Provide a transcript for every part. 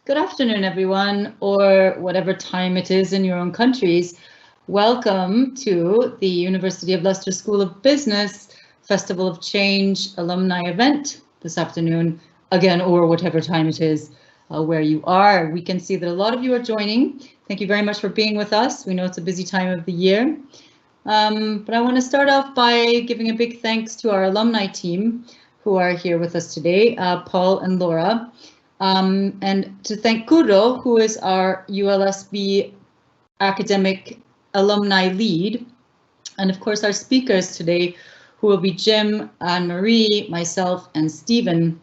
Good afternoon, everyone, or whatever time it is in your own countries. Welcome to the University of Leicester School of Business Festival of Change alumni event this afternoon, again, or whatever time it is where you are. We can see that a lot of you are joining. Thank you very much for being with us. We know it's a busy time of the year. But I want to start off by giving a big thanks to our alumni team who are here with us today, Paul and Laura. And to thank Curro, who is our ULSB academic alumni lead, and of course our speakers today, who will be Jim, Anne-Marie, myself, and Stephen.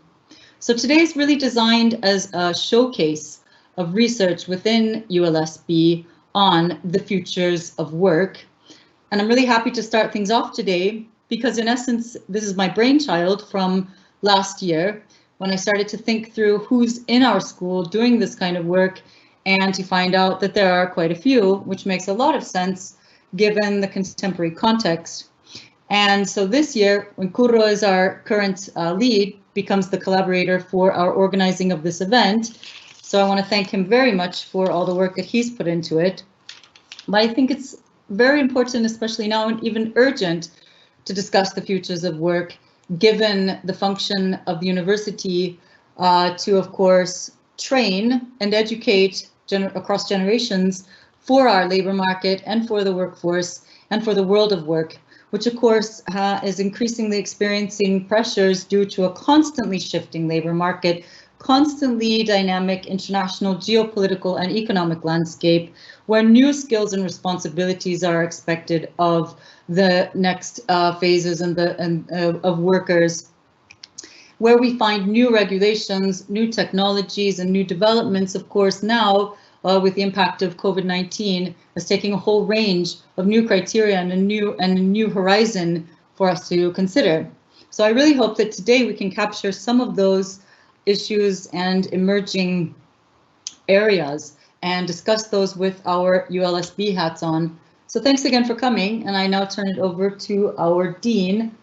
So today is really designed as a showcase of research within ULSB on the futures of work. And I'm really happy to start things off today because in essence, this is my brainchild from last year, when I started to think through who's in our school doing this kind of work and to find out that there are quite a few, which makes a lot of sense given the contemporary context. And so this year, when Curro is our current lead, becomes the collaborator for our organizing of this event. So I want to thank him very much for all the work that he's put into it. But I think it's very important, especially now and even urgent, to discuss the futures of work, given the function of the university to, of course, train and educate across generations for our labour market and for the workforce and for the world of work, which of course is increasingly experiencing pressures due to a constantly shifting labour market, constantly dynamic international geopolitical and economic landscape, where new skills and responsibilities are expected of the next phases of workers, where we find new regulations, new technologies, and new developments, of course, now with the impact of COVID-19, is taking a whole range of new criteria and a new horizon for us to consider. So I really hope that today we can capture some of those issues and emerging areas and discuss those with our ULSB hats on. So thanks again for coming, and I now turn it over to our Dean,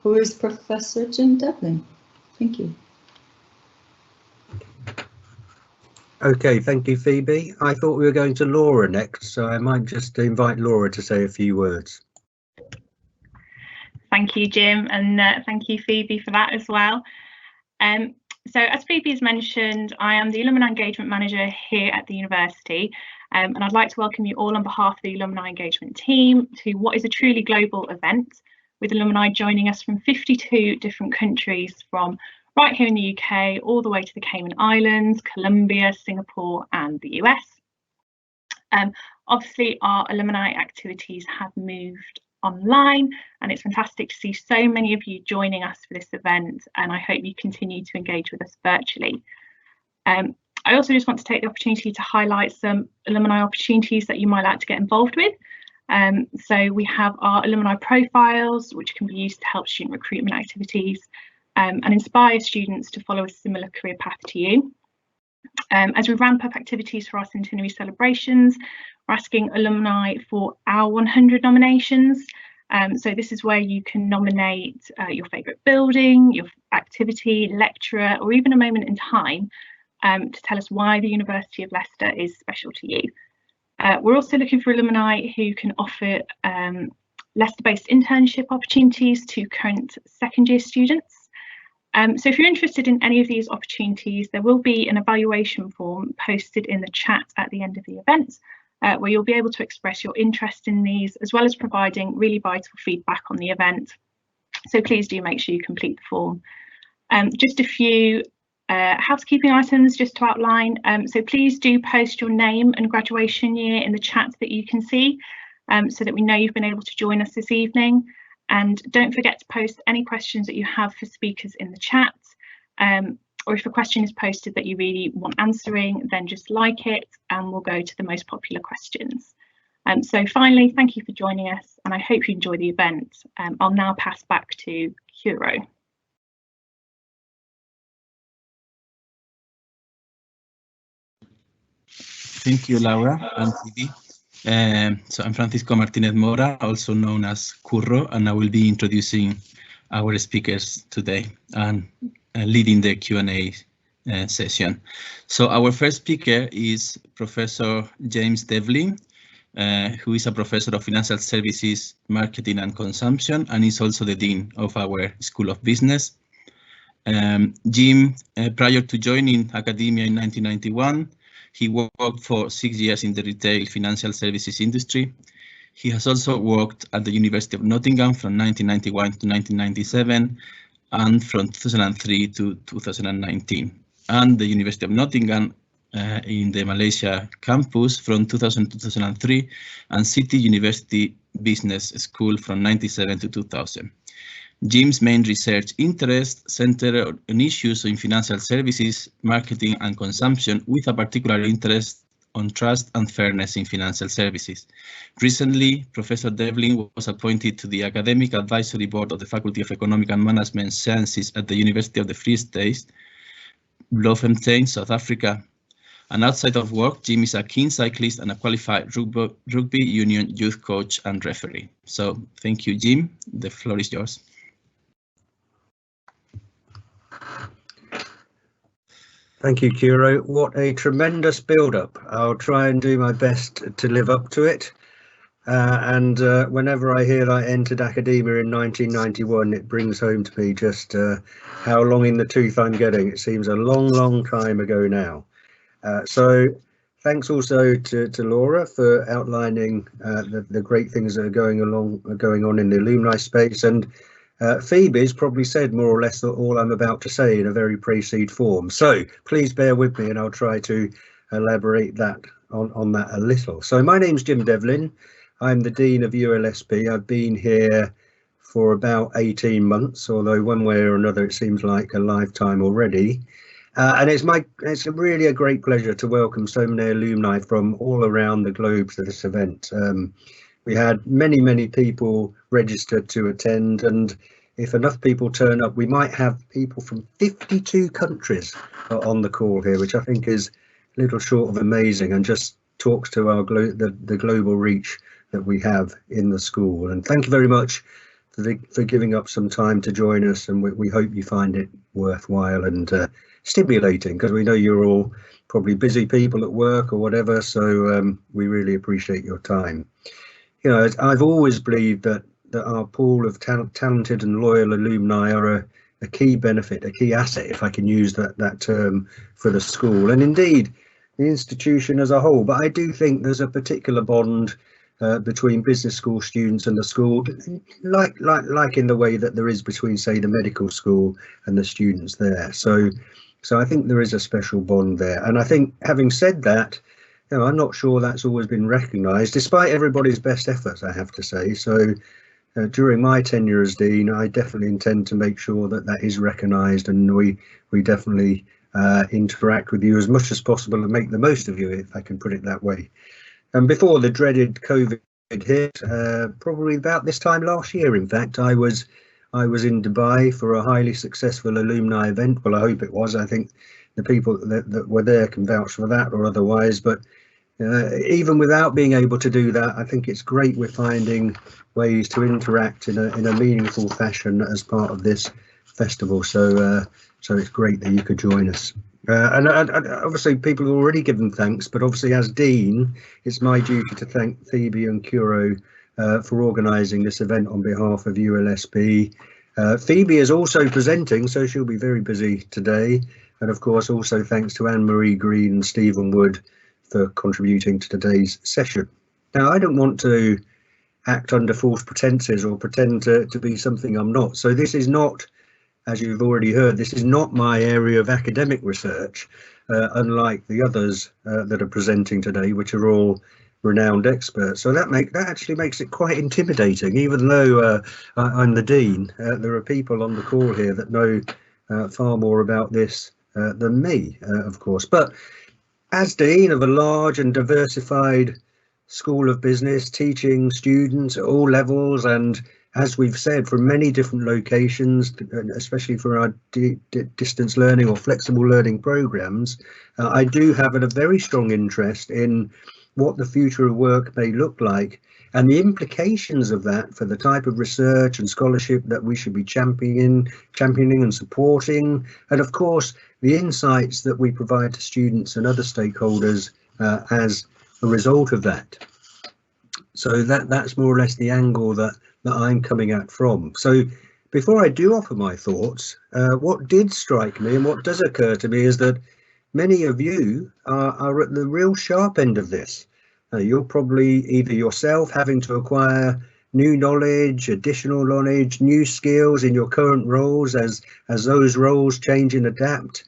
who is Professor Jim Devlin. Thank you. Okay, thank you, Phoebe. I thought we were going to Laura next, so I might just invite Laura to say a few words. Thank you, Jim, and thank you, Phoebe, for that as well. So as Phoebe has mentioned, I am the Alumni Engagement Manager here at the university, and I'd like to welcome you all on behalf of the Alumni Engagement team to what is a truly global event, with alumni joining us from 52 different countries, from right here in the UK all the way to the Cayman Islands, Colombia, Singapore and the US. Obviously our alumni activities have moved online, and it's fantastic to see so many of you joining us for this event, and I hope you continue to engage with us virtually. I also just want to take the opportunity to highlight some alumni opportunities that you might like to get involved with. So we have our alumni profiles, which can be used to help student recruitment activities and inspire students to follow a similar career path to you. As we ramp up activities for our centenary celebrations, we're asking alumni for our 100 nominations. So this is where you can nominate your favourite building, your activity, lecturer, or even a moment in time to tell us why the University of Leicester is special to you. We're also looking for alumni who can offer Leicester-based internship opportunities to current second year students. So if you're interested in any of these opportunities, there will be an evaluation form posted in the chat at the end of the event, where you'll be able to express your interest in these, as well as providing really vital feedback on the event. So please do make sure you complete the form. Just a few housekeeping items just to outline. So please do post your name and graduation year in the chat that you can see, so that we know you've been able to join us this evening. And don't forget to post any questions that you have for speakers in the chat. Or if a question is posted that you really want answering, then just like it and we'll go to the most popular questions. So finally, thank you for joining us, and I hope you enjoy the event. I'll now pass back to Curro. Thank you, Laura and Phoebe. So I'm Francisco Martinez Mora, also known as Curro, and I will be introducing our speakers today and leading the Q&A session. So our first speaker is Professor James Devlin, who is a professor of financial services, marketing and consumption, and is also the dean of our School of Business. Jim, prior to joining academia in 1991, he worked for 6 years in the retail financial services industry. He has also worked at the University of Nottingham from 1991 to 1997 and from 2003 to 2019, and the University of Nottingham in the Malaysia campus from 2000 to 2003, and City University Business School from 1997 to 2000. Jim's main research interests center on issues in financial services, marketing and consumption, with a particular interest on trust and fairness in financial services. Recently, Professor Devlin was appointed to the Academic Advisory Board of the Faculty of Economic and Management Sciences at the University of the Free State, Bloemfontein, South Africa. And outside of work, Jim is a keen cyclist and a qualified rugby union youth coach and referee. So thank you, Jim. The floor is yours. Thank you, Kuro. What a tremendous build-up. I'll try and do my best to live up to it. Whenever I hear I entered academia in 1991, it brings home to me just how long in the tooth I'm getting. It seems a long, long time ago now. So thanks also to Laura for outlining the great things that are going on in the alumni space, and Phoebe's probably said more or less all I'm about to say in a very pre-seed form. So please bear with me and I'll try to elaborate that on that a little. So my name's Jim Devlin. I'm the Dean of ULSB. I've been here for about 18 months, although one way or another it seems like a lifetime already. And it's really a great pleasure to welcome so many alumni from all around the globe to this event. We had many people registered to attend, and if enough people turn up, we might have people from 52 countries on the call here, which I think is a little short of amazing and just talks to our the global reach that we have in the school. And thank you very much for giving up some time to join us, and we hope you find it worthwhile and stimulating, because we know you're all probably busy people at work or whatever, so we really appreciate your time. You know, I've always believed that our pool of talented and loyal alumni are a key benefit, a key asset, if I can use that term, for the school, and indeed the institution as a whole. But I do think there's a particular bond between business school students and the school, like in the way that there is between, say, the medical school and the students there. So I think there is a special bond there. And I think, having said that, you know, I'm not sure that's always been recognised, despite everybody's best efforts, I have to say. So during my tenure as Dean, I definitely intend to make sure that is recognised, and we definitely interact with you as much as possible and make the most of you, if I can put it that way. And before the dreaded COVID hit, probably about this time last year, in fact, I was in Dubai for a highly successful alumni event. Well, I hope it was. I think the people that were there can vouch for that or otherwise. But even without being able to do that, I think it's great we're finding ways to interact in a meaningful fashion as part of this festival. So it's great that you could join us. And obviously people have already given thanks, but obviously as Dean, it's my duty to thank Phoebe and Kuro for organising this event on behalf of ULSB. Phoebe is also presenting, so she'll be very busy today. And of course, also thanks to Anne-Marie Green and Stephen Wood for contributing to today's session. Now, I don't want to act under false pretenses or pretend to be something I'm not. So this is not, as you've already heard, this is not my area of academic research, unlike the others that are presenting today, which are all renowned experts. So that actually makes it quite intimidating, even though I'm the Dean. There are people on the call here that know far more about this than me, of course. But as Dean of a large and diversified School of Business, teaching students at all levels, and as we've said, from many different locations, especially for our distance learning or flexible learning programs, I do have a very strong interest in what the future of work may look like, and the implications of that for the type of research and scholarship that we should be championing and supporting, and of course the insights that we provide to students and other stakeholders as a result of that. So that's more or less the angle that I'm coming at from. So before I do offer my thoughts, what did strike me and what does occur to me is that many of you are at the real sharp end of this. You're probably either yourself having to acquire new knowledge, additional knowledge, new skills in your current roles as those roles change and adapt,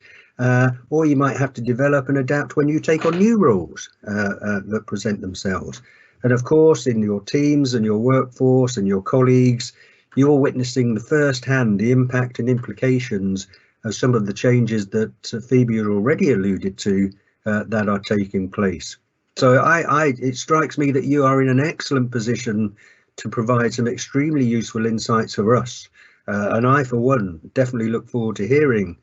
or you might have to develop and adapt when you take on new roles that present themselves. And of course, in your teams and your workforce and your colleagues, you're witnessing the first-hand the impact and implications of some of the changes that Phoebe had already alluded to that are taking place. So it strikes me that you are in an excellent position to provide some extremely useful insights for us. And I, for one, definitely look forward to hearing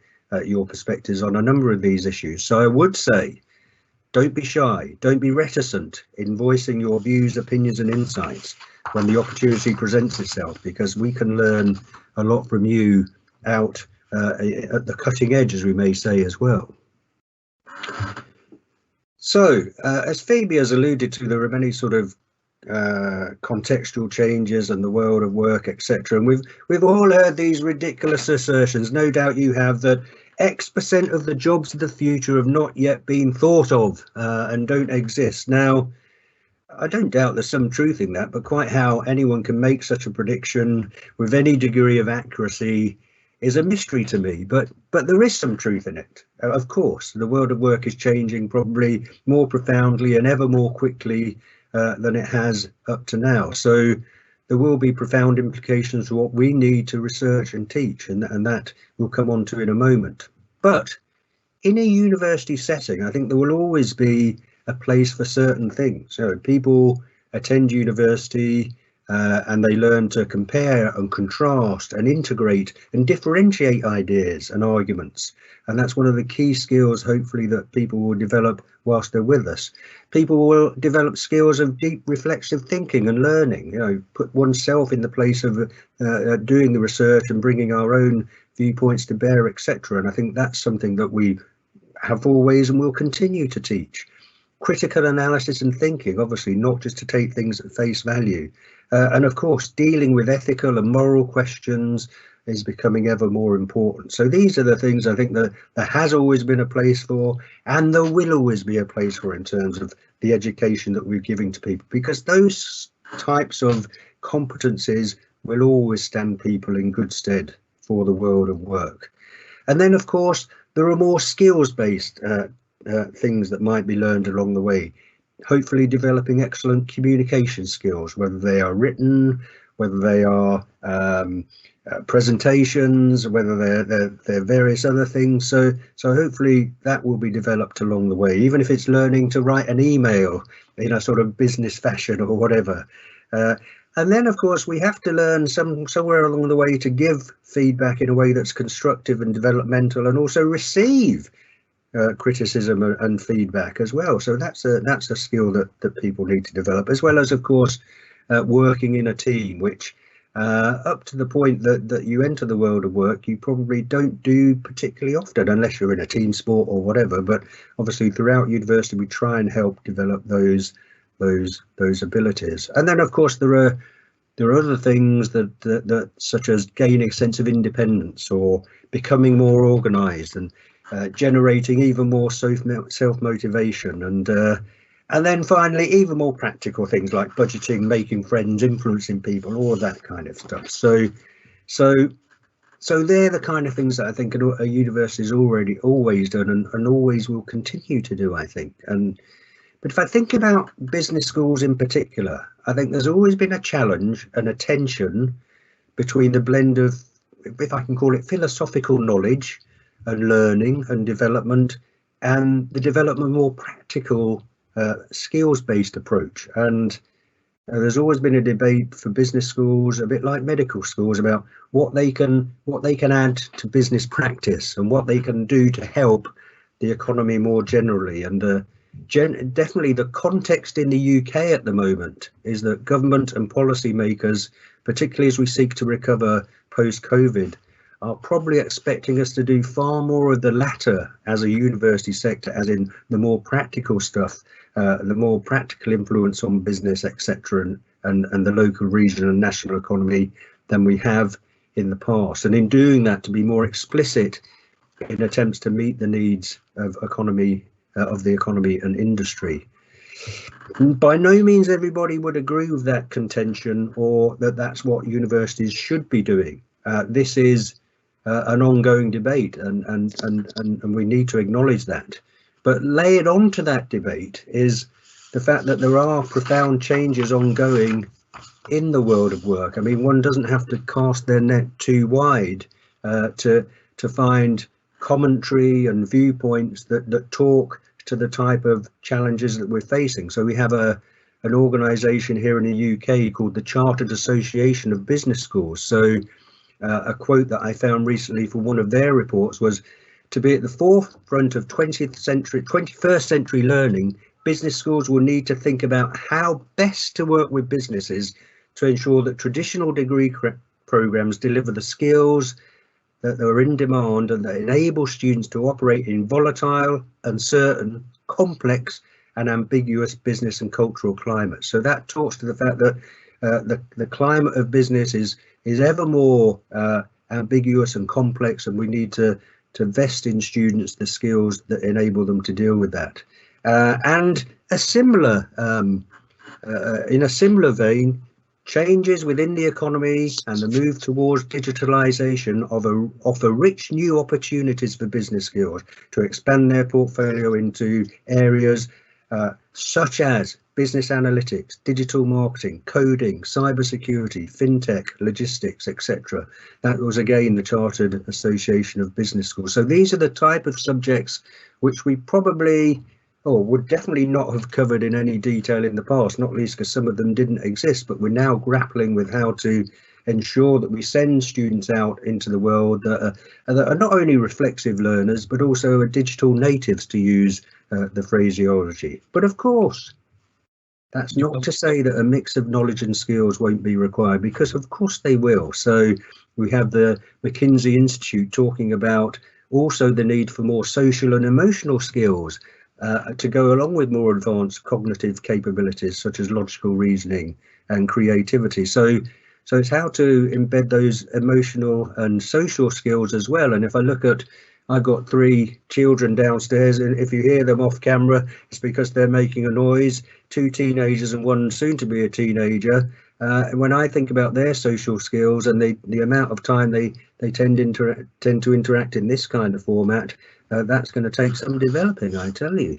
your perspectives on a number of these issues. So I would say, don't be shy, don't be reticent in voicing your views, opinions and insights when the opportunity presents itself, because we can learn a lot from you out at the cutting edge, as we may say, as well. So, as Phoebe has alluded to, there are many sort of contextual changes and the world of work, etc. And we've all heard these ridiculous assertions, no doubt you have, that X% of the jobs of the future have not yet been thought of and don't exist. Now, I don't doubt there's some truth in that, but quite how anyone can make such a prediction with any degree of accuracy is a mystery to me, but there is some truth in it. Of course, the world of work is changing probably more profoundly and ever more quickly than it has up to now. So there will be profound implications for what we need to research and teach, and that we'll come on to in a moment. But in a university setting, I think there will always be a place for certain things. So people attend university and they learn to compare and contrast and integrate and differentiate ideas and arguments. And that's one of the key skills, hopefully, that people will develop whilst they're with us. People will develop skills of deep reflexive thinking and learning, put oneself in the place of doing the research and bringing our own viewpoints to bear, etc. And I think that's something that we have always and will continue to teach. Critical analysis and thinking, obviously, not just to take things at face value. And of course, dealing with ethical and moral questions is becoming ever more important. So these are the things I think that there has always been a place for, and there will always be a place for in terms of the education that we're giving to people, because those types of competencies will always stand people in good stead for the world of work. And then, of course, there are more skills-based things that might be learned along the way. Hopefully developing excellent communication skills, whether they are written, whether they are presentations, whether they're various other things. So hopefully that will be developed along the way, even if it's learning to write an email in a sort of business fashion or whatever. And then, of course, we have to learn somewhere along the way to give feedback in a way that's constructive and developmental, and also receive criticism and feedback as well. So that's a skill that people need to develop, as well as, of course, working in a team, which up to the point that you enter the world of work, you probably don't do particularly often, unless you're in a team sport or whatever. But obviously throughout university, we try and help develop those abilities. And then, of course, there are other things that such as gaining a sense of independence or becoming more organized and generating even more self-motivation, and then finally even more practical things like budgeting, making friends, influencing people, all of that kind of stuff. So they're the kind of things that I think a university has always done and always will continue to do, I think. But if I think about business schools in particular, I think there's always been a challenge and a tension between the blend of, if I can call it, philosophical knowledge and learning and development, and the development of more practical skills-based approach. And there's always been a debate for business schools, a bit like medical schools, about what they can add to business practice and what they can do to help the economy more generally. And definitely the context in the UK at the moment is that government and policymakers, particularly as we seek to recover post-COVID, are probably expecting us to do far more of the latter as a university sector, as in the more practical stuff, the more practical influence on business, etc., and the local, regional and national economy than we have in the past. And in doing that, to be more explicit in attempts to meet the needs of the economy and industry. By no means everybody would agree with that contention, or that that's what universities should be doing. This is an ongoing debate, and we need to acknowledge that. But layered onto that debate is the fact that there are profound changes ongoing in the world of work. I mean, one doesn't have to cast their net too wide to find commentary and viewpoints that talk to the type of challenges that we're facing. So we have an organisation here in the UK called the Chartered Association of Business Schools. So a quote that I found recently for one of their reports was, to be at the forefront of 21st century learning, business schools will need to think about how best to work with businesses to ensure that traditional degree programs deliver the skills that are in demand and that enable students to operate in volatile, uncertain, complex and ambiguous business and cultural climates. So that talks to the fact that the climate of business is ever more ambiguous and complex, and we need to vest in students the skills that enable them to deal with that. And a similar, in a similar vein, changes within the economy and the move towards digitalization offer rich new opportunities for business skills to expand their portfolio into areas such as business analytics, digital marketing, coding, cybersecurity, fintech, logistics, etc. That was again the Chartered Association of Business Schools. So these are the type of subjects which we probably would definitely not have covered in any detail in the past, not least because some of them didn't exist, but we're now grappling with how to ensure that we send students out into the world that are not only reflexive learners, but also are digital natives, to use the phraseology. But of course, that's not to say that a mix of knowledge and skills won't be required, because of course they will. So we have the McKinsey Institute talking about also the need for more social and emotional skills to go along with more advanced cognitive capabilities such as logical reasoning and creativity. So it's how to embed those emotional and social skills as well. And if I look at, I've got 3 children downstairs, and if you hear them off camera, it's because they're making a noise, 2 teenagers and 1 soon to be a teenager. When I think about their social skills and the amount of time they tend to interact in this kind of format, that's going to take some developing, I tell you.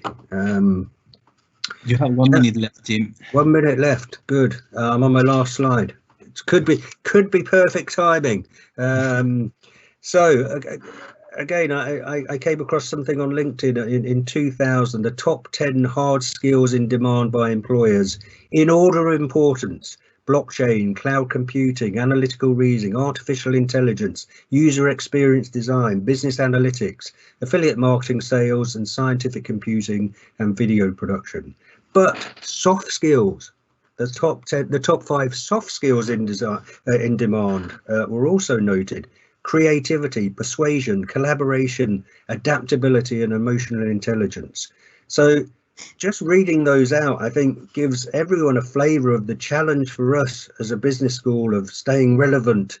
You have 1 minute left, Jim. 1 minute left. Good. I'm on my last slide. It could be perfect timing. So again, I came across something on LinkedIn in 2000, the top 10 hard skills in demand by employers in order of importance: blockchain, cloud computing, analytical reasoning, artificial intelligence, user experience design, business analytics, affiliate marketing, sales, and scientific computing and video production. But soft skills, the top 5 soft skills in demand were also noted: creativity, persuasion, collaboration, adaptability, and emotional intelligence. So just reading those out, I think, gives everyone a flavour of the challenge for us as a business school of staying relevant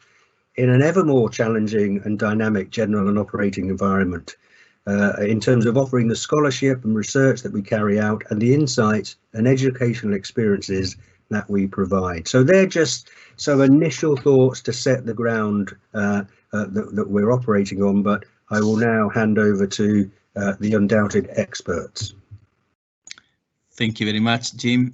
in an ever more challenging and dynamic general and operating environment, in terms of offering the scholarship and research that we carry out and the insights and educational experiences that we provide. So they're just some initial thoughts to set the ground that we're operating on, but I will now hand over to the undoubted experts. Thank you very much, Jim.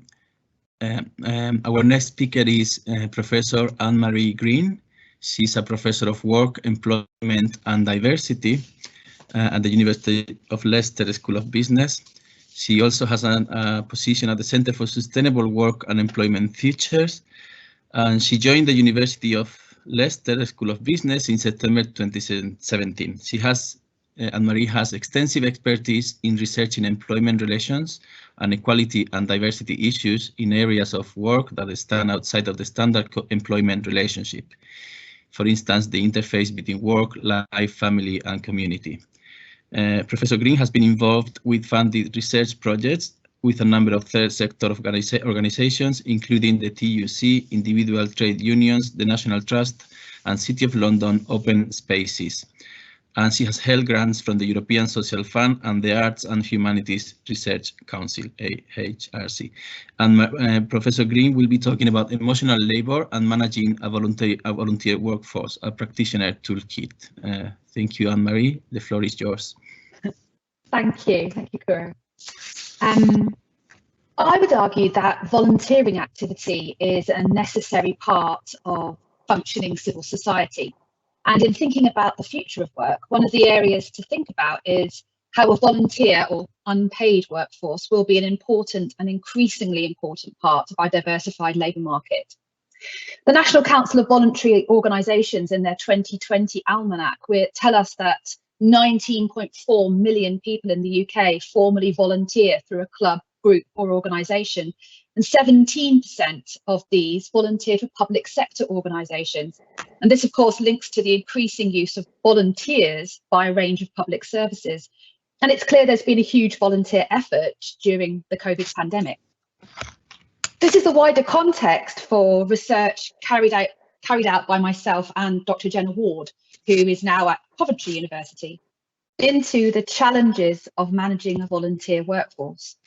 Our next speaker is Professor Anne-Marie Green. She's a professor of work, employment and diversity at the University of Leicester School of Business. She also has a position at the Centre for Sustainable Work and Employment Futures, and she joined the University of Leicester School of Business in September 2017. She has Anne-Marie has extensive expertise in researching employment relations and equality and diversity issues in areas of work that stand outside of the standard employment relationship. For instance, the interface between work, life, family, and community. Professor Green has been involved with funded research projects with a number of third sector organizations, including the TUC, individual trade unions, the National Trust, and City of London Open Spaces. And she has held grants from the European Social Fund and the Arts and Humanities Research Council, AHRC. And Professor Green will be talking about emotional labor and managing a volunteer workforce, a practitioner toolkit. Thank you, Anne-Marie. The floor is yours. Thank you, Kuro. I would argue that volunteering activity is a necessary part of functioning civil society. And in thinking about the future of work, one of the areas to think about is how a volunteer or unpaid workforce will be an important and increasingly important part of our diversified labour market. The National Council of Voluntary Organisations in their 2020 almanac tell us that 19.4 million people in the UK formally volunteer through a club, group or organisation, and 17% of these volunteer for public sector organisations. And this, of course, links to the increasing use of volunteers by a range of public services. And it's clear there's been a huge volunteer effort during the COVID pandemic. This is the wider context for research carried out by myself and Dr. Jenna Ward, who is now at Coventry University, into the challenges of managing a volunteer workforce.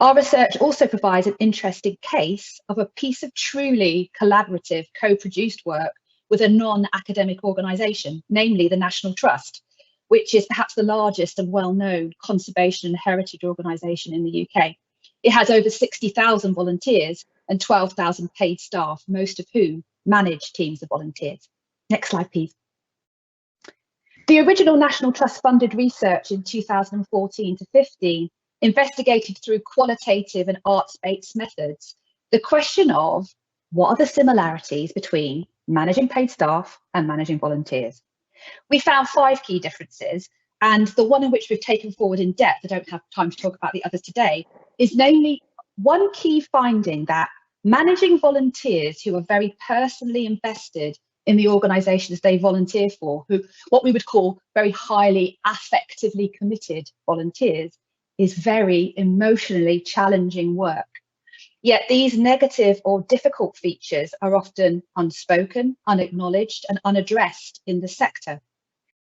Our research also provides an interesting case of a piece of truly collaborative, co-produced work with a non-academic organisation, namely the National Trust, which is perhaps the largest and well-known conservation and heritage organisation in the UK. It has over 60,000 volunteers and 12,000 paid staff, most of whom manage teams of volunteers. Next slide, please. The original National Trust funded research in 2014 to 15 investigated through qualitative and arts-based methods the question of what are the similarities between managing paid staff and managing volunteers. We found 5 key differences, and the one in which we've taken forward in depth, I don't have time to talk about the others today, is namely one key finding that managing volunteers who are very personally invested in the organisations they volunteer for, who what we would call very highly affectively committed volunteers, is very emotionally challenging work. Yet these negative or difficult features are often unspoken, unacknowledged and unaddressed in the sector.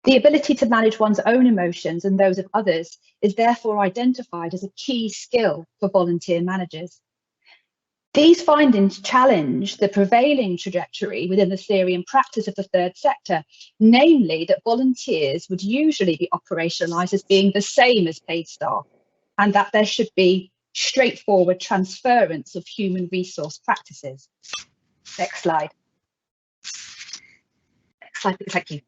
The ability to manage one's own emotions and those of others is therefore identified as a key skill for volunteer managers. These findings challenge the prevailing trajectory within the theory and practice of the third sector, namely that volunteers would usually be operationalised as being the same as paid staff, and that there should be straightforward transference of human resource practices. Next slide. Next slide, please. Thank you.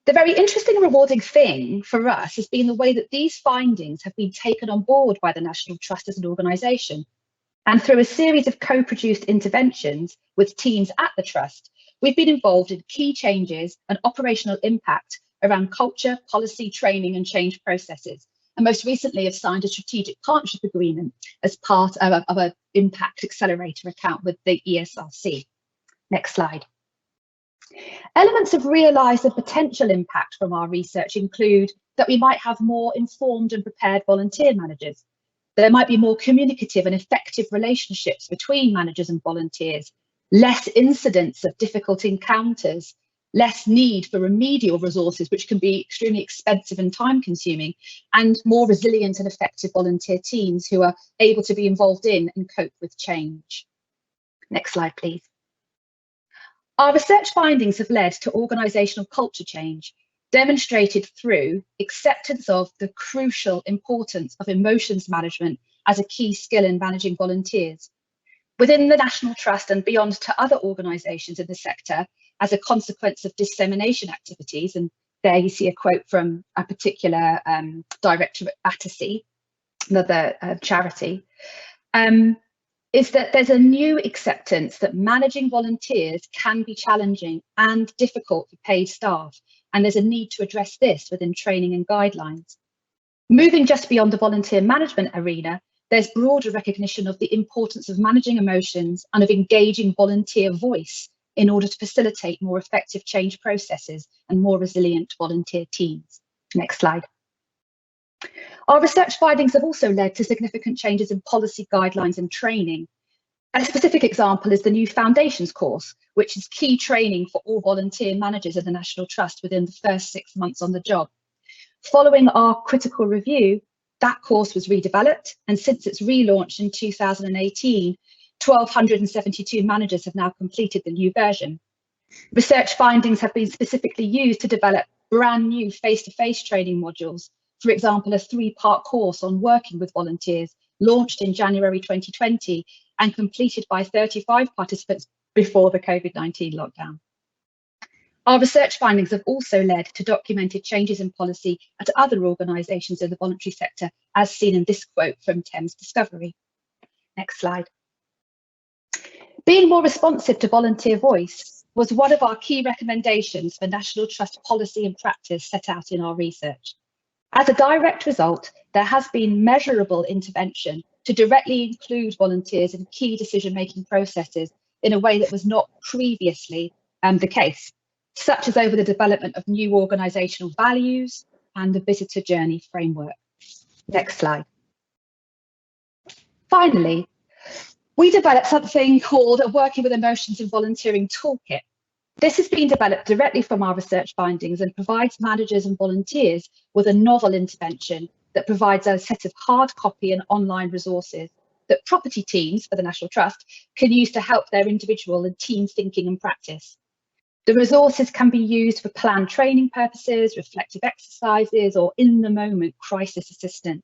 The very interesting and rewarding thing for us has been the way that these findings have been taken on board by the National Trust as an organisation. And through a series of co-produced interventions with teams at the Trust, we've been involved in key changes and operational impact around culture, policy, training and change processes. And most recently have signed a strategic partnership agreement as part of an impact accelerator account with the ESRC. Next slide. Elements of realised and potential impact from our research include that we might have more informed and prepared volunteer managers. There might be more communicative and effective relationships between managers and volunteers, less incidents of difficult encounters, less need for remedial resources, which can be extremely expensive and time consuming, and more resilient and effective volunteer teams who are able to be involved in and cope with change. Next slide, please. Our research findings have led to organisational culture change, demonstrated through acceptance of the crucial importance of emotions management as a key skill in managing volunteers. Within the National Trust and beyond to other organisations in the sector, as a consequence of dissemination activities, and there you see a quote from a particular director at Battersea, another charity, is that there's a new acceptance that managing volunteers can be challenging and difficult for paid staff, and there's a need to address this within training and guidelines. Moving just beyond the volunteer management arena, there's broader recognition of the importance of managing emotions and of engaging volunteer voice in order to facilitate more effective change processes and more resilient volunteer teams. Next slide. Our research findings have also led to significant changes in policy guidelines and training. A specific example is the new Foundations course, which is key training for all volunteer managers in the National Trust within the first 6 months on the job. Following our critical review, that course was redeveloped, and since its relaunch in 2018, 1,272 managers have now completed the new version. Research findings have been specifically used to develop brand new face-to-face training modules. For example, a 3-part course on working with volunteers launched in January 2020 and completed by 35 participants before the COVID-19 lockdown. Our research findings have also led to documented changes in policy at other organisations in the voluntary sector, as seen in this quote from Thames Discovery. Next slide. Being more responsive to volunteer voice was one of our key recommendations for National Trust policy and practice set out in our research. As a direct result, there has been measurable intervention to directly include volunteers in key decision-making processes in a way that was not previously the case, such as over the development of new organisational values and the visitor journey framework. Next slide. Finally, we developed something called a Working with Emotions in Volunteering Toolkit. This has been developed directly from our research findings and provides managers and volunteers with a novel intervention that provides a set of hard copy and online resources that property teams for the National Trust can use to help their individual and team thinking and practice. The resources can be used for planned training purposes, reflective exercises, or in-the-moment crisis assistance.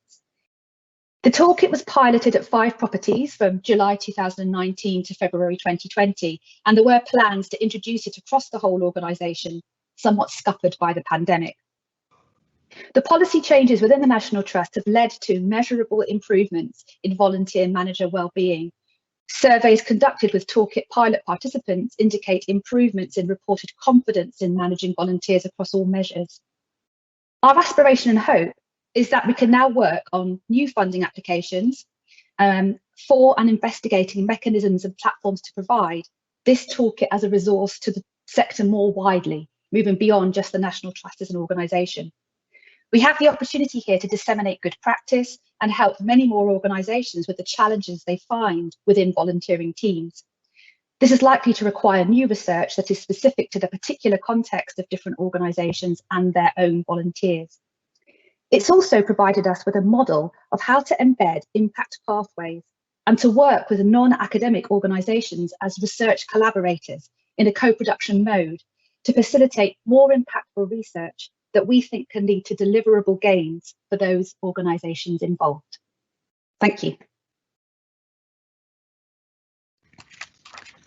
The toolkit was piloted at 5 properties from July 2019 to February 2020, and there were plans to introduce it across the whole organisation, somewhat scuppered by the pandemic. The policy changes within the National Trust have led to measurable improvements in volunteer manager wellbeing. Surveys conducted with toolkit pilot participants indicate improvements in reported confidence in managing volunteers across all measures. Our aspiration and hope is that we can now work on new funding applications for and investigating mechanisms and platforms to provide this toolkit as a resource to the sector more widely, moving beyond just the National Trust as an organisation. We have the opportunity here to disseminate good practice and help many more organisations with the challenges they find within volunteering teams. This is likely to require new research that is specific to the particular context of different organisations and their own volunteers. It's also provided us with a model of how to embed impact pathways and to work with non-academic organisations as research collaborators in a co-production mode to facilitate more impactful research that we think can lead to deliverable gains for those organisations involved. Thank you.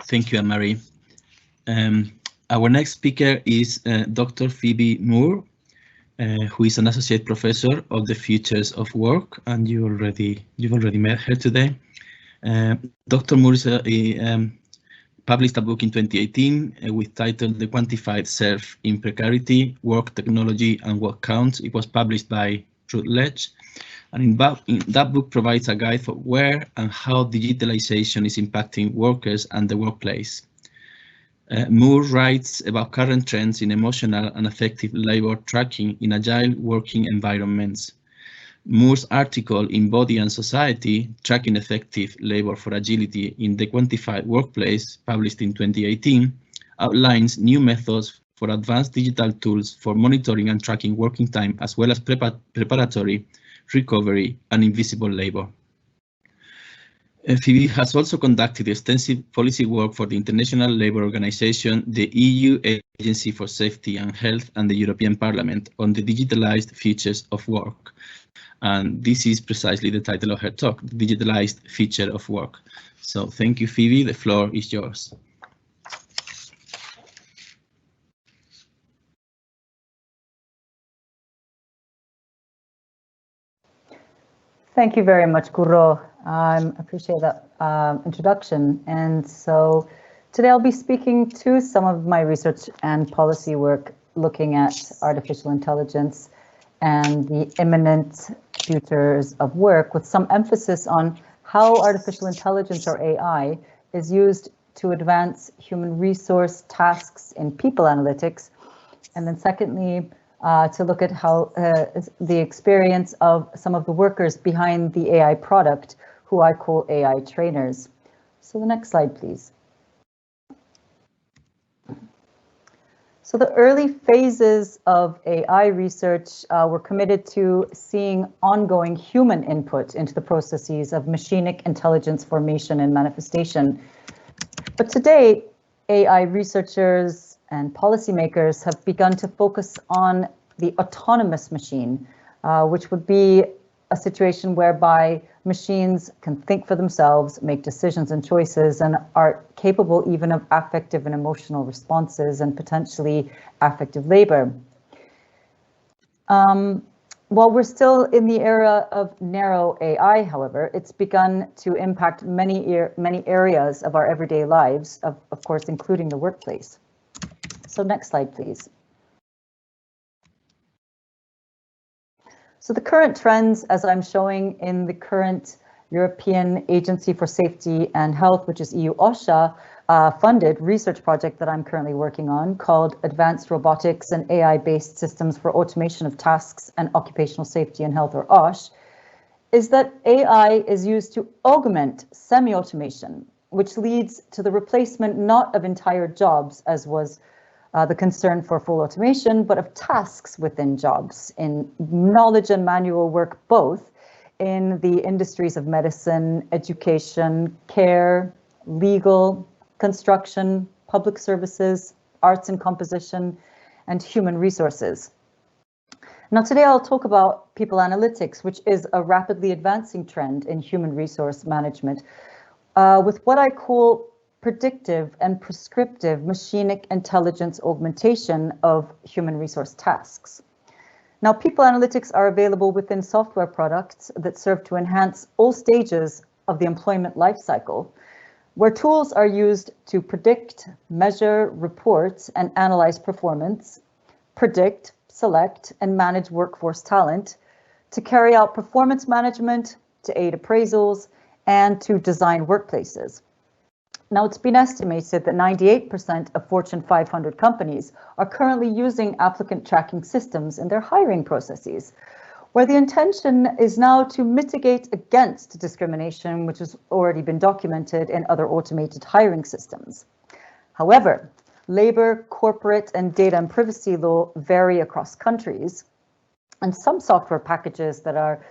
Thank you, Anne-Marie. Our next speaker is Dr. Phoebe Moore, who is an associate professor of the Futures of Work, and you've already met her today. Dr. Moore published a book in 2018 with title The Quantified Self in Precarity, Work, Technology and What Counts. It was published by Routledge, and in that book provides a guide for where and how digitalization is impacting workers and the workplace. Moore writes about current trends in emotional and affective labor tracking in agile working environments. Moore's article in Body and Society, Tracking Effective Labor for Agility in the Quantified Workplace, published in 2018, outlines new methods for advanced digital tools for monitoring and tracking working time, as well as preparatory, recovery, and invisible labor. Phoebe has also conducted extensive policy work for the International Labour Organization, the EU Agency for Safety and Health, and the European Parliament on the digitalized futures of work. And this is precisely the title of her talk, The Digitalized Future of Work. So thank you, Phoebe. The floor is yours. Thank you very much, Curro. I appreciate that introduction. And so today I'll be speaking to some of my research and policy work looking at artificial intelligence and the imminent futures of work, with some emphasis on how artificial intelligence, or AI, is used to advance human resource tasks in people analytics. And then secondly, to look at how the experience of some of the workers behind the AI product, who I call AI trainers. So the next slide, please. So the early phases of AI research were committed to seeing ongoing human input into the processes of machinic intelligence formation and manifestation. But today, AI researchers and policymakers have begun to focus on the autonomous machine, which would be a situation whereby machines can think for themselves, make decisions and choices, and are capable even of affective and emotional responses and potentially affective labor. While we're still in the era of narrow AI, however, it's begun to impact many areas of our everyday lives, of course, including the workplace. So next slide, please. So the current trends, as I'm showing in the current European Agency for Safety and Health, which is EU OSHA, funded research project that I'm currently working on, called Advanced Robotics and AI-Based Systems for Automation of Tasks and Occupational Safety and Health, or OSH, is that AI is used to augment semi-automation, which leads to the replacement not of entire jobs, as was the concern for full automation, but of tasks within jobs, in knowledge and manual work, both in the industries of medicine, education, care, legal, construction, public services, arts and composition, and human resources. Now, today I'll talk about people analytics, which is a rapidly advancing trend in human resource management, with what I call predictive and prescriptive machinic intelligence augmentation of human resource tasks. Now, people analytics are available within software products that serve to enhance all stages of the employment lifecycle, where tools are used to predict, measure, report, and analyze performance, predict, select, and manage workforce talent, to carry out performance management, to aid appraisals, and to design workplaces. Now, it's been estimated that 98% of Fortune 500 companies are currently using applicant tracking systems in their hiring processes, where the intention is now to mitigate against discrimination, which has already been documented in other automated hiring systems. However, labor, corporate, and data and privacy law vary across countries, and some software packages that are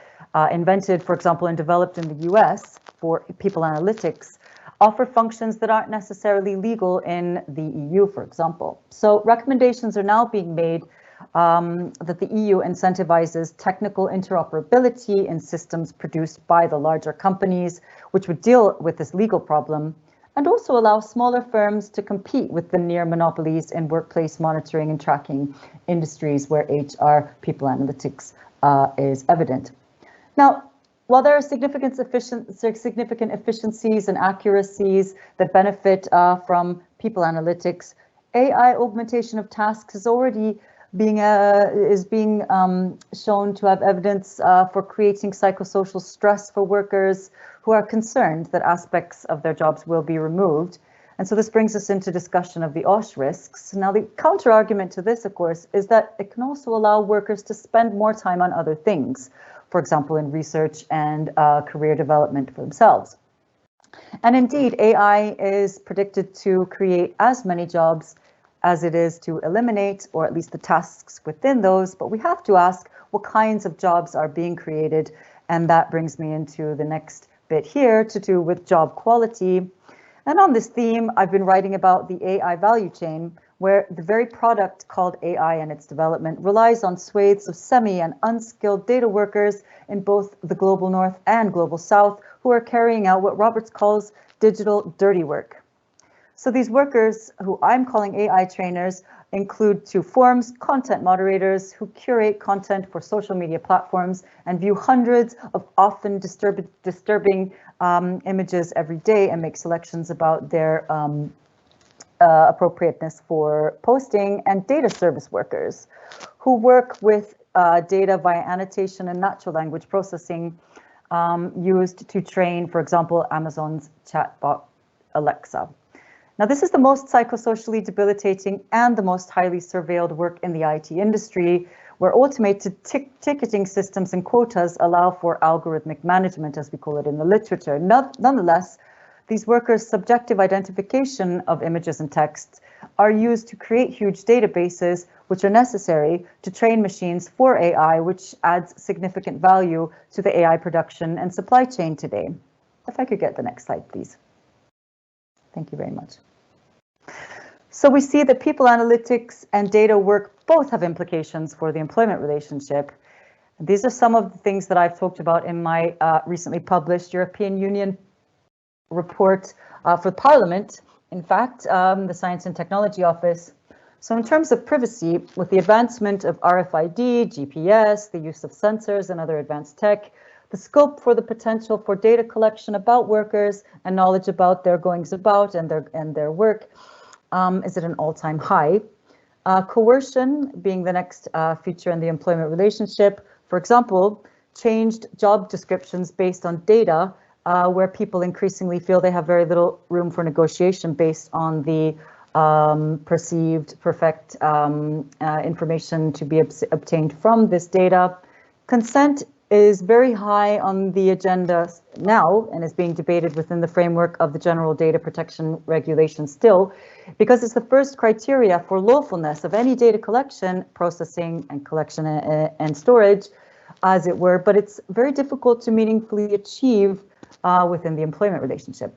invented, for example, and developed in the US for people analytics, offer functions that aren't necessarily legal in the EU, for example. So recommendations are now being made that the EU incentivizes technical interoperability in systems produced by the larger companies, which would deal with this legal problem, and also allow smaller firms to compete with the near monopolies in workplace monitoring and tracking industries where HR people analytics is evident. Now, while there are significant efficiencies and accuracies that benefit from people analytics, AI augmentation of tasks is already being shown to have evidence for creating psychosocial stress for workers who are concerned that aspects of their jobs will be removed. And so this brings us into discussion of the OSH risks. Now, the counter argument to this, of course, is that it can also allow workers to spend more time on other things, for example, in research and career development for themselves. And indeed, AI is predicted to create as many jobs as it is to eliminate, or at least the tasks within those. But we have to ask what kinds of jobs are being created. And that brings me into the next bit here to do with job quality. And on this theme, I've been writing about the AI value chain, where the very product called AI and its development relies on swathes of semi and unskilled data workers in both the global north and global south, who are carrying out what Roberts calls digital dirty work. So these workers, who I'm calling AI trainers, include two forms: content moderators, who curate content for social media platforms and view hundreds of often disturbing images every day and make selections about their appropriateness for posting, and data service workers who work with data via annotation and natural language processing used to train, for example, Amazon's chatbot Alexa. Now, this is the most psychosocially debilitating and the most highly surveilled work in the IT industry, where automated ticketing systems and quotas allow for algorithmic management, as we call it in the literature. Nonetheless, these workers' subjective identification of images and text are used to create huge databases, which are necessary to train machines for AI, which adds significant value to the AI production and supply chain today. If I could get the next slide, please. Thank you very much. So we see that people analytics and data work both have implications for the employment relationship. These are some of the things that I've talked about in my recently published European Union report for Parliament, in fact, the Science and Technology Office. So in terms of privacy, with the advancement of RFID, GPS, the use of sensors and other advanced tech, the scope for the potential for data collection about workers and knowledge about their goings about and their work is at an all-time high. Coercion being the next feature in the employment relationship. For example, changed job descriptions based on data, where people increasingly feel they have very little room for negotiation based on the perceived perfect information to be obtained from this data. Consent is very high on the agenda now and is being debated within the framework of the General Data Protection Regulation still, because it's the first criteria for lawfulness of any data collection, processing, and collection and storage, as it were, but it's very difficult to meaningfully achieve within the employment relationship.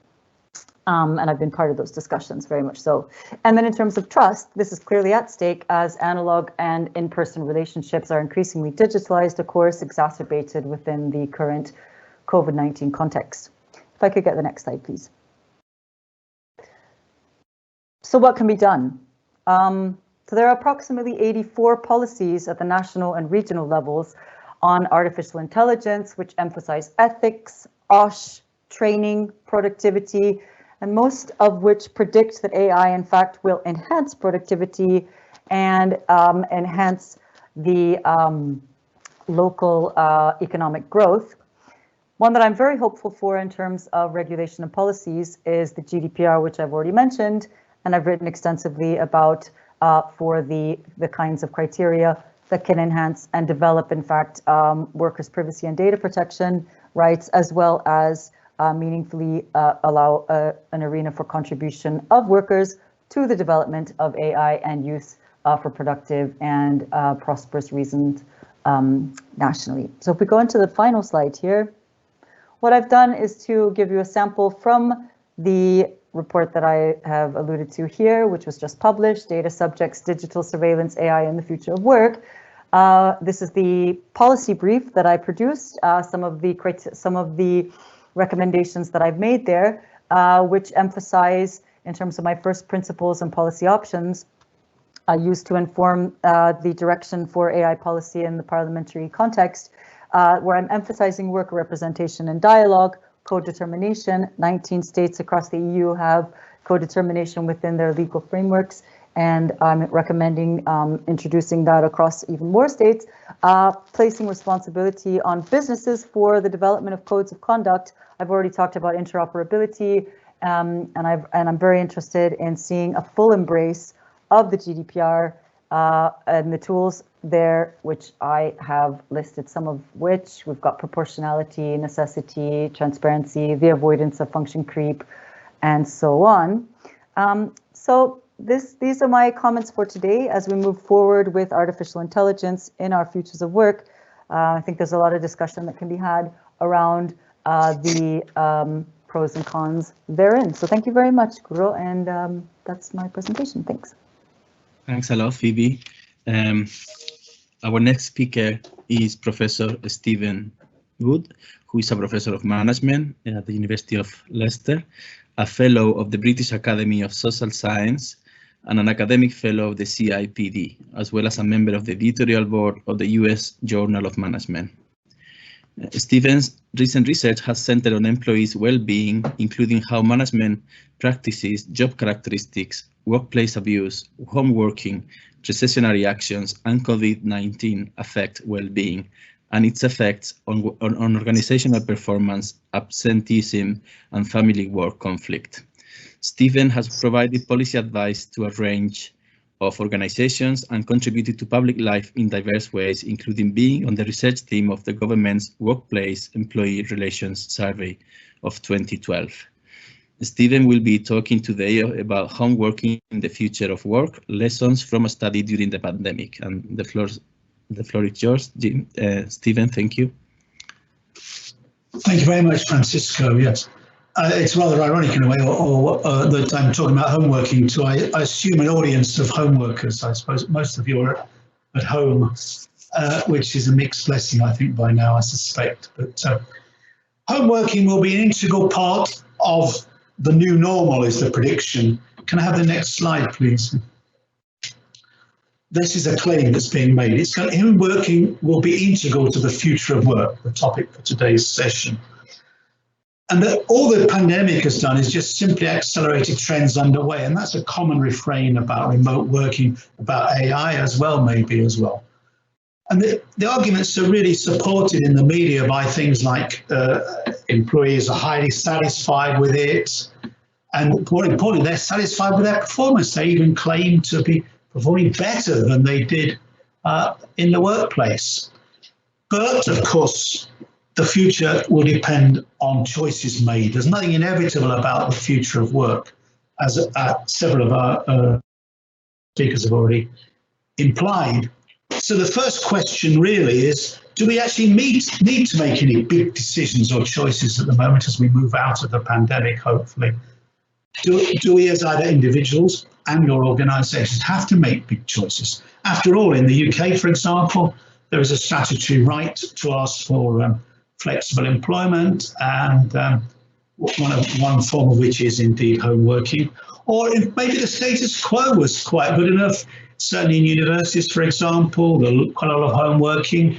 And I've been part of those discussions, very much so. And then in terms of trust, this is clearly at stake as analog and in-person relationships are increasingly digitalized, of course, exacerbated within the current COVID-19 context. If I could get the next slide, please. So what can be done? So there are approximately 84 policies at the national and regional levels on artificial intelligence, which emphasize ethics, OSH, training, productivity, and most of which predict that AI, in fact, will enhance productivity and enhance the local economic growth. One that I'm very hopeful for in terms of regulation and policies is the GDPR, which I've already mentioned, and I've written extensively about for the kinds of criteria that can enhance and develop, in fact, workers' privacy and data protection rights, as well as meaningfully allow an arena for contribution of workers to the development of AI and use for productive and prosperous reasons nationally. So if we go into the final slide here, what I've done is to give you a sample from the report that I have alluded to here, which was just published, Data Subjects, Digital Surveillance, AI in the Future of Work. This is the policy brief that I produced, some of the recommendations that I've made there, which emphasize, in terms of my first principles and policy options, used to inform the direction for AI policy in the parliamentary context, where I'm emphasizing worker representation and dialogue, co-determination. 19 states across the EU have co-determination within their legal frameworks, and I'm recommending introducing that across even more states, placing responsibility on businesses for the development of codes of conduct. I've already talked about interoperability, and I'm very interested in seeing a full embrace of the GDPR and the tools there, which I have listed some of which. We've got proportionality, necessity, transparency, the avoidance of function creep, and so on. So these are my comments for today as we move forward with artificial intelligence in our futures of work. I think there's a lot of discussion that can be had around the pros and cons therein. So thank you very much, Guru, and that's my presentation. Thanks. Thanks a lot, Phoebe. Our next speaker is Professor Stephen Wood, who is a professor of management at the University of Leicester, a fellow of the British Academy of Social Science, and an academic fellow of the CIPD, as well as a member of the editorial board of the US Journal of Management. Stephen's recent research has centered on employees' well-being, including how management practices, job characteristics, workplace abuse, home working, recessionary actions, and COVID-19 affect well-being and its effects on organizational performance, absenteeism, and family work conflict. Stephen has provided policy advice to a range of organizations and contributed to public life in diverse ways, including being on the research team of the government's Workplace Employee Relations Survey of 2012. Stephen will be talking today about home working in the future of work, lessons from a study during the pandemic. And the floor is yours, Jim. Stephen, thank you. Thank you very much, Francisco. Yes, it's rather ironic in a way, that I'm talking about home working to, I assume, an audience of home workers. I suppose most of you are at home, which is a mixed blessing, I think, by now, I suspect. But home working will be an integral part of the new normal, is the prediction. Can I have the next slide, please? This is a claim that's being made. Home working will be integral to the future of work, the topic for today's session. And all the pandemic has done is just simply accelerated trends underway. And that's a common refrain about remote working, about AI as well, maybe as well. And the arguments are really supported in the media by things like employees are highly satisfied with it. And more importantly, they're satisfied with their performance. They even claim to be performing better than they did in the workplace. But of course, the future will depend on choices made. There's nothing inevitable about the future of work, as several of our speakers have already implied. So the first question really is, do we actually need to make any big decisions or choices at the moment as we move out of the pandemic, hopefully? Do we as either individuals and your organisations have to make big choices? After all, in the UK, for example, there is a statutory right to ask for flexible employment, and one form of which is indeed home working. Or if maybe the status quo was quite good enough, certainly in universities, for example, quite a lot of home working,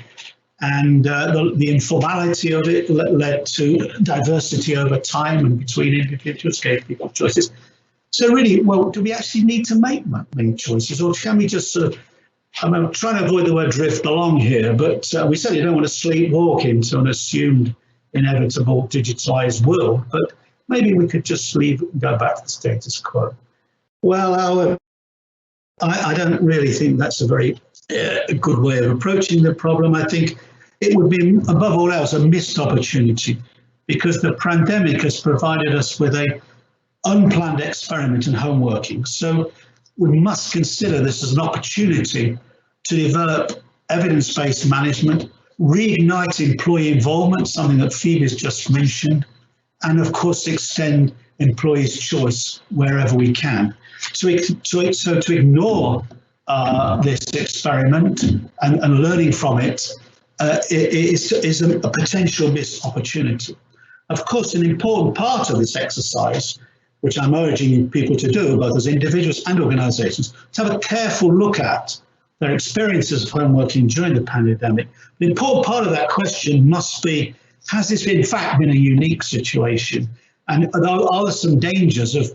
and the informality of it led to diversity over time and between individuals, gave people choices. So really, well, do we actually need to make many choices, or can we just sort of, I'm trying to avoid the word drift along here, but we certainly don't want to sleepwalk into an assumed inevitable digitalised world, but maybe we could just leave it and go back to the status quo. Well, I don't really think that's a very good way of approaching the problem. I think it would be, above all else, a missed opportunity, because the pandemic has provided us with an unplanned experiment in home working. So we must consider this as an opportunity to develop evidence-based management, reignite employee involvement, something that Phoebe's just mentioned, and of course extend employees' choice wherever we can. So to ignore this experiment and learning from it is a potential missed opportunity. Of course, an important part of this exercise, which I'm urging people to do, both as individuals and organisations, to have a careful look at their experiences of home working during the pandemic. The important part of that question must be, has this in fact been a unique situation? And are there some dangers of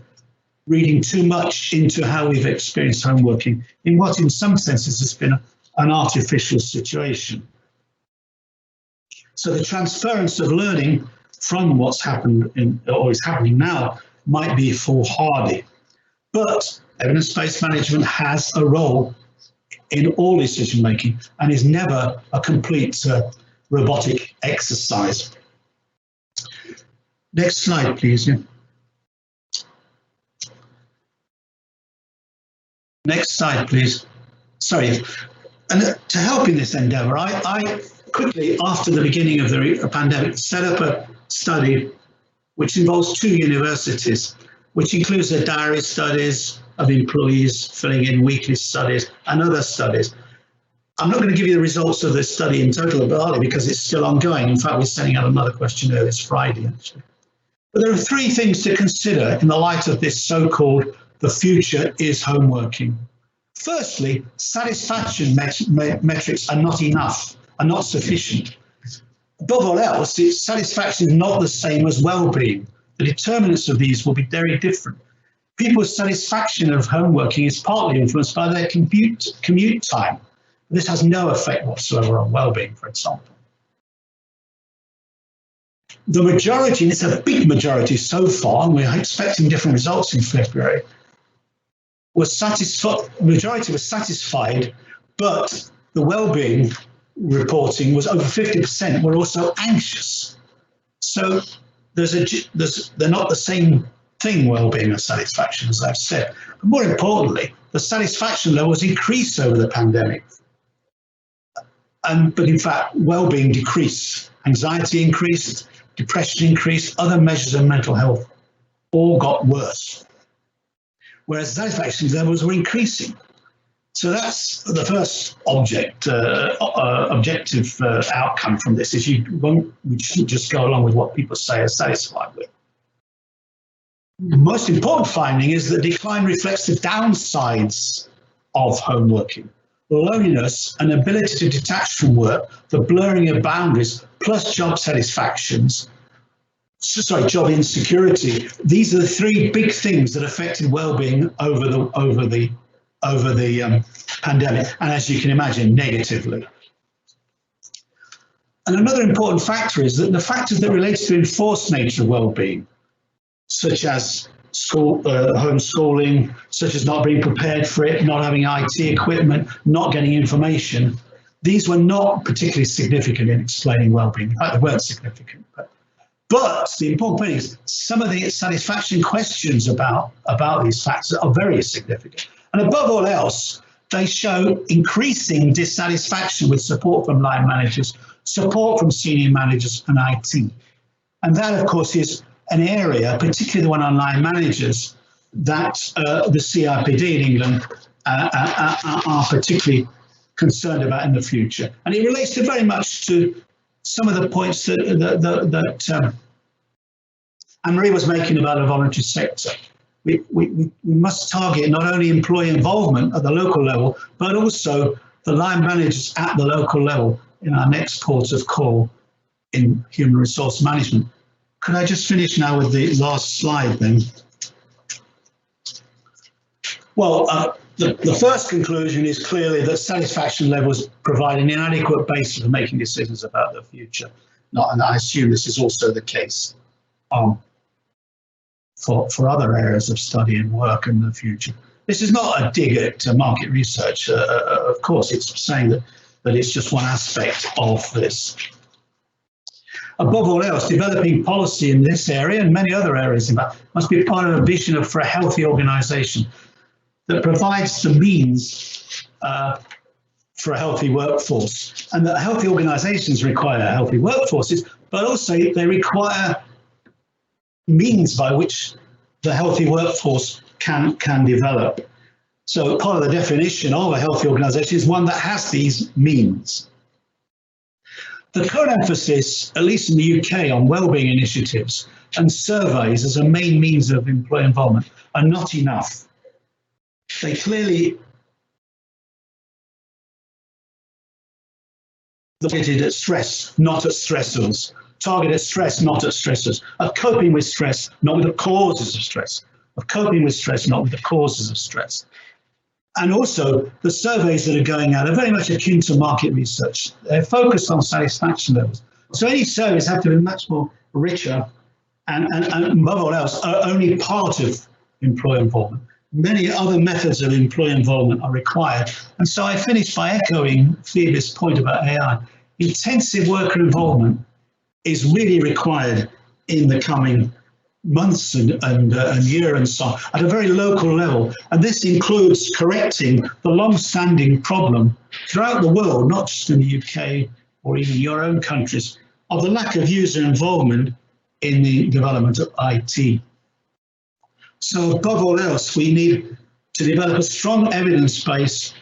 reading too much into how we've experienced home working in what in some senses has been an artificial situation? So the transference of learning from what's happened or is happening now might be foolhardy. But evidence-based management has a role in all decision making and is never a complete robotic exercise. Next slide, please. Yeah. Next slide, please. Sorry. And to help in this endeavour, I quickly, after the beginning of the pandemic, set up a study which involves 2 universities, which includes the diary studies of employees filling in weekly studies and other studies. I'm not going to give you the results of this study in total, partly because it's still ongoing. In fact, we're sending out another questionnaire this Friday, actually. But there are 3 things to consider in the light of this so-called the future is home working. Firstly, satisfaction metrics are not enough, are not sufficient. Above all else, satisfaction is not the same as well-being. The determinants of these will be very different. People's satisfaction of home working is partly influenced by their commute time. This has no effect whatsoever on well-being, for example. The majority, and it's a big majority so far, and we're expecting different results in February, majority was satisfied, but the well-being reporting was over 50% were also anxious. So they're not the same thing, well-being and satisfaction, as I've said. But more importantly, the satisfaction levels increased over the pandemic. But in fact, well-being decreased, anxiety increased, depression increased, other measures of mental health all got worse, whereas satisfaction levels were increasing. So that's the first objective outcome from this, is we shouldn't just go along with what people say are satisfied with. The most important finding is that decline reflects the downsides of home working. Loneliness, an ability to detach from work, the blurring of boundaries, plus job insecurity. These are the three big things that affected well-being over the pandemic, and as you can imagine, negatively. And another important factor is that the factors that relate to the enforced nature of well-being, such as homeschooling, such as not being prepared for it, not having IT equipment, not getting information, these were not particularly significant in explaining well-being. In fact, they weren't significant. But the important thing is some of the satisfaction questions about these factors are very significant. And above all else, they show increasing dissatisfaction with support from line managers, support from senior managers and IT. And that, of course, is an area, particularly the one on line managers, that the CIPD in England are particularly concerned about in the future. And it relates to very much to some of the points that Anne-Marie was making about a voluntary sector. We must target not only employee involvement at the local level, but also the line managers at the local level in our next port of call in human resource management. Could I just finish now with the last slide then? Well, the first conclusion is clearly that satisfaction levels provide an inadequate basis for making decisions about the future. And I assume this is also the case for other areas of study and work in the future. This is not a dig at market research. Of course, it's saying that it's just one aspect of this. Above all else, developing policy in this area and many other areas, in fact, must be part of a vision for a healthy organisation that provides the means for a healthy workforce. And that healthy organisations require healthy workforces, but also they require means by which the healthy workforce can develop. So part of the definition of a healthy organisation is one that has these means. The current emphasis, at least in the UK, on wellbeing initiatives and surveys as a main means of employee involvement are not enough. They clearly targeted at stress, not at stressors. Targeted at stress, not at stressors. Of coping with stress, not with the causes of stress. Of coping with stress, not with the causes of stress. And also, the surveys that are going out are very much akin to market research. They're focused on satisfaction levels. So any surveys have to be much more richer and above all else, are only part of employee involvement. Many other methods of employee involvement are required. And so I finish by echoing Phoebe's point about AI. Intensive worker involvement is really required in the coming months and year and so on, at a very local level. And this includes correcting the long-standing problem throughout the world, not just in the UK or even your own countries, of the lack of user involvement in the development of IT. So above all else, we need to develop a strong evidence base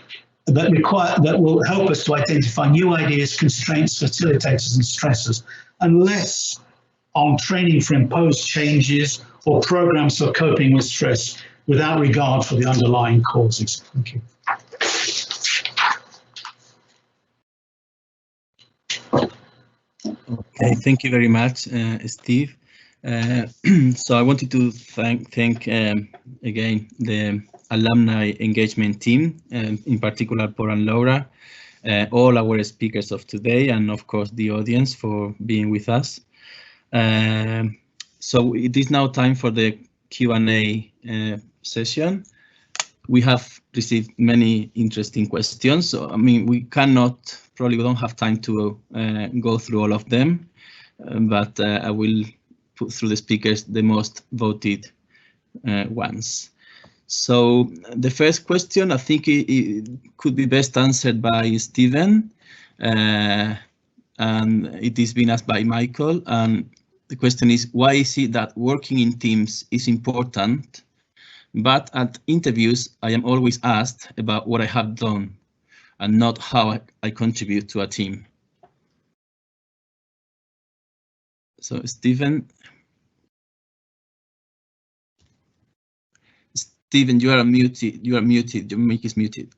that will help us to identify new ideas, constraints, facilitators and stressors, and less on training for imposed changes or programs for coping with stress without regard for the underlying causes. Thank you. Okay, thank you very much, Steve. So I wanted to thank again the alumni engagement team, in particular Paul and Laura, all our speakers of today, and of course the audience for being with us. So it is now time for the Q&A session. We have received many interesting questions. So, I mean, we don't have time to go through all of them, but I will put through the speakers the most voted ones. So the first question, I think it could be best answered by Stephen, and it is being asked by Michael. And the question is, why is it that working in teams is important, but at interviews I am always asked about what I have done and not how I contribute to a team? So Stephen, you are muted. You are muted. Your mic is muted.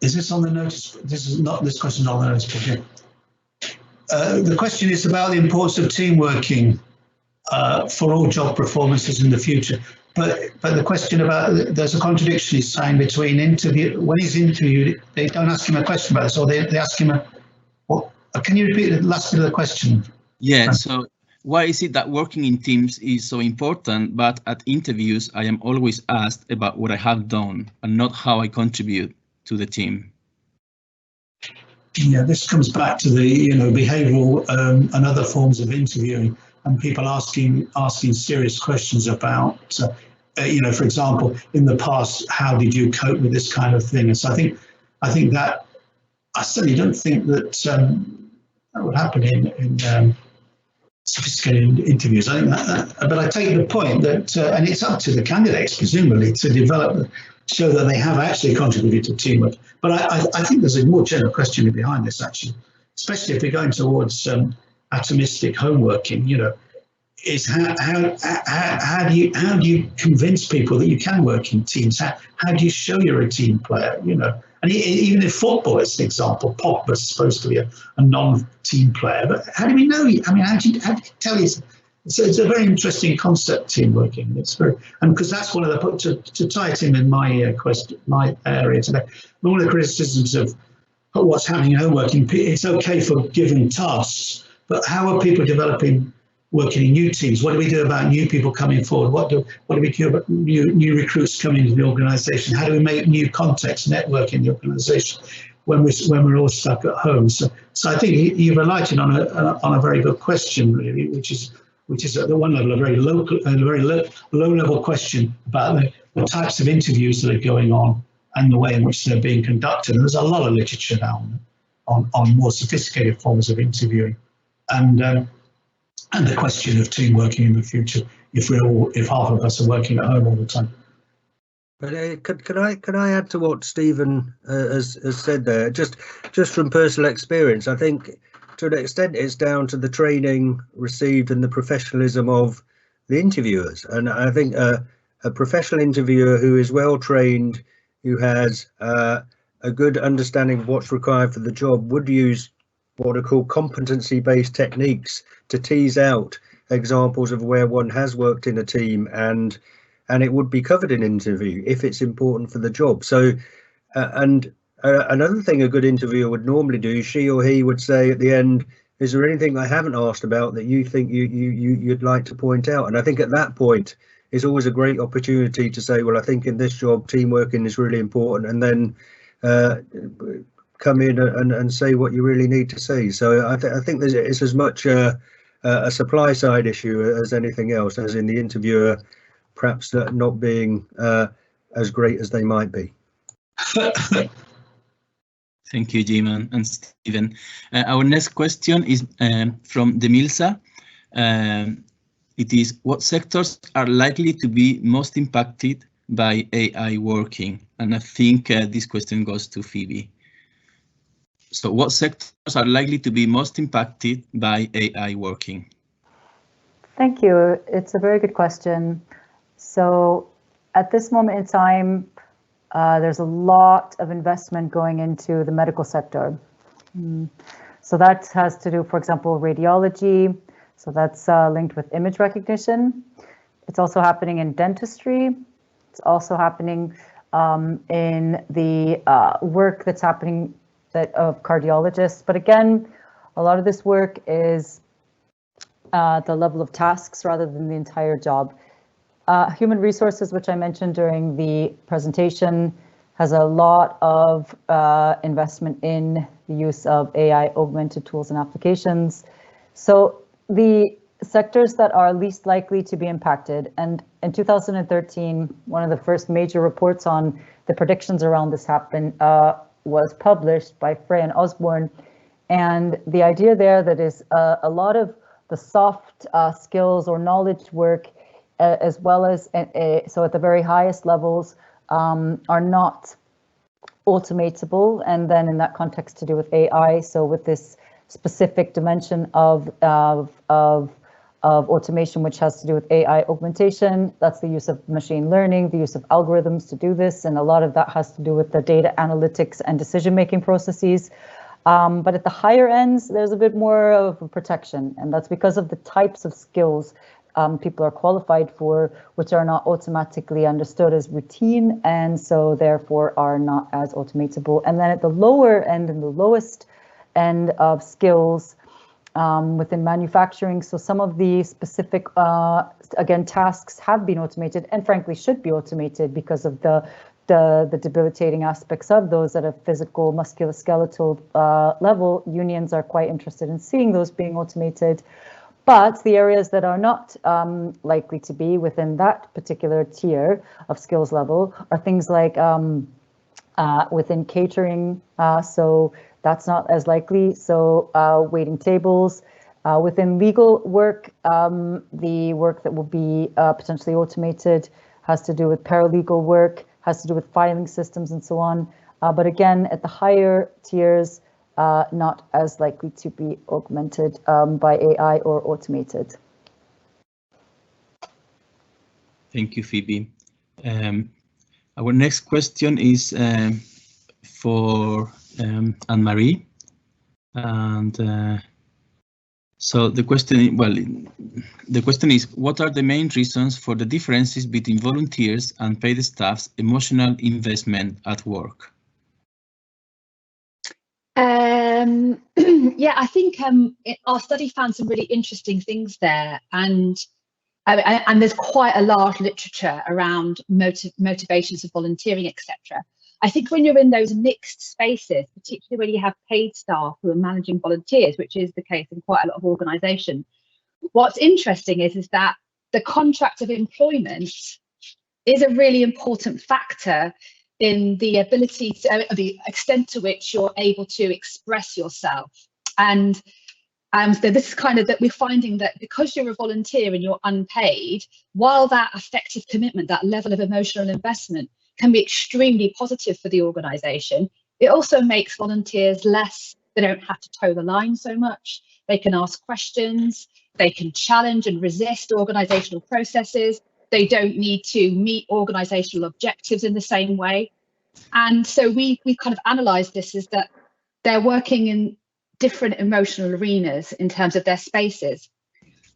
Is this on the notice? This question on the notice board. The question is about the importance of team working for all job performances in the future. But the question about, there's a contradiction he's saying between when he's interviewed, they don't ask him a question about this, or they ask him can you repeat the last bit of the question? Yeah, so why is it that working in teams is so important, but at interviews I am always asked about what I have done and not how I contribute to the team? Yeah, this comes back to the behavioural and other forms of interviewing, and people asking serious questions about for example, in the past, how did you cope with this kind of thing? And so I think that I certainly don't think that that would happen in sophisticated interviews. I think but I take the point that, and it's up to the candidates presumably to show that they have actually contributed to teamwork. But I think there's a more general question behind this, actually, especially if we're going towards atomistic homeworking. Is how do you convince people that you can work in teams? How do you show you're a team player? And even in football, as an example, Pogba's supposed to be a non-team player, but how do we know? I mean, how do you tell you? It's a very interesting concept, team working. And because that's one of the to tie it in my my area today. One of the criticisms of what's happening in homeworking, it's okay for given tasks, but how are people developing? Working in new teams? What do we do about new people coming forward? What do we do about new recruits coming into the organisation? How do we make new contacts, network in the organisation when we're all stuck at home? So I think you've enlightened on a very good question, really, which is at the one level a very low level question about the types of interviews that are going on and the way in which they're being conducted. And there's a lot of literature now on more sophisticated forms of interviewing, and the question of team working in the future if half of us are working at home all the time. But can I add to what Stephen has said there? Just from personal experience, I think to an extent it's down to the training received and the professionalism of the interviewers. And I think a professional interviewer who is well trained, who has a good understanding of what's required for the job, would use what are called competency-based techniques to tease out examples of where one has worked in a team, and it would be covered in interview if it's important for the job. So another thing a good interviewer would normally do, she or he would say at the end, is there anything I haven't asked about that you think you'd like to point out? And I think at that point it's always a great opportunity to say, well, I think in this job team working is really important, and then come in and say what you really need to say. So I think it's as much a supply side issue as anything else, as in the interviewer perhaps not being as great as they might be. Thank you, Jim and Stephen. Our next question is from Demilsa. It is, what sectors are likely to be most impacted by AI working? And I think this question goes to Phoebe. So what sectors are likely to be most impacted by AI working? Thank you. It's a very good question. So at this moment in time, there's a lot of investment going into the medical sector. So that has to do, for example, radiology. So that's linked with image recognition. It's also happening in dentistry. It's also happening in the work that's happening of cardiologists. But again, a lot of this work is the level of tasks rather than the entire job. Human resources, which I mentioned during the presentation, has a lot of investment in the use of AI augmented tools and applications. So the sectors that are least likely to be impacted, and in 2013, one of the first major reports on the predictions around this was published by Frey and Osborne. And the idea there that is a lot of the soft skills or knowledge work, as well as, so at the very highest levels, are not automatable. And then in that context to do with AI, so with this specific dimension of automation, which has to do with AI augmentation, that's the use of machine learning, the use of algorithms to do this. And a lot of that has to do with the data analytics and decision-making processes. But at the higher ends, there's a bit more of a protection, and that's because of the types of skills people are qualified for, which are not automatically understood as routine, and so therefore are not as automatable. And then at the lower end and the lowest end of skills within manufacturing, so some of the specific, again, tasks have been automated and frankly should be automated because of the debilitating aspects of those at a physical musculoskeletal level. Unions are quite interested in seeing those being automated. But the areas that are not likely to be within that particular tier of skills level are things like within catering, so that's not as likely. So waiting tables, within legal work, the work that will be potentially automated has to do with paralegal work, has to do with filing systems and so on. But again, at the higher tiers, not as likely to be augmented by AI or automated. Thank you, Phoebe. Our next question is for Anne-Marie. And so the question is, what are the main reasons for the differences between volunteers and paid staff's emotional investment at work? Yeah, I think our study found some really interesting things there, and there's quite a large literature around motivations of volunteering, etc. I think when you're in those mixed spaces, particularly when you have paid staff who are managing volunteers, which is the case in quite a lot of organisations, what's interesting is that the contract of employment is a really important factor in the ability to, the extent to which you're able to express yourself. And so this is kind of that we're finding that because you're a volunteer and you're unpaid, while that affective commitment, that level of emotional investment can be extremely positive for the organisation, it also makes volunteers they don't have to toe the line so much. They can ask questions, they can challenge and resist organisational processes. They don't need to meet organisational objectives in the same way. And so we kind of analysed this as that they're working in different emotional arenas in terms of their spaces.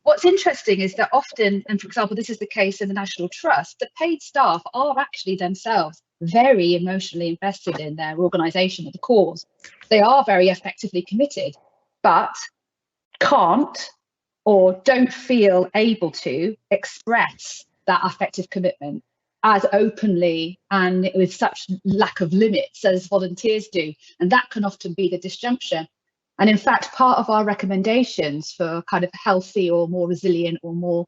What's interesting is that often, and for example, this is the case in the National Trust, the paid staff are actually themselves very emotionally invested in their organisation or the cause. They are very effectively committed, but can't or don't feel able to express that affective commitment as openly and with such lack of limits as volunteers do. And that can often be the disjunction. And in fact, part of our recommendations for kind of healthy or more resilient or more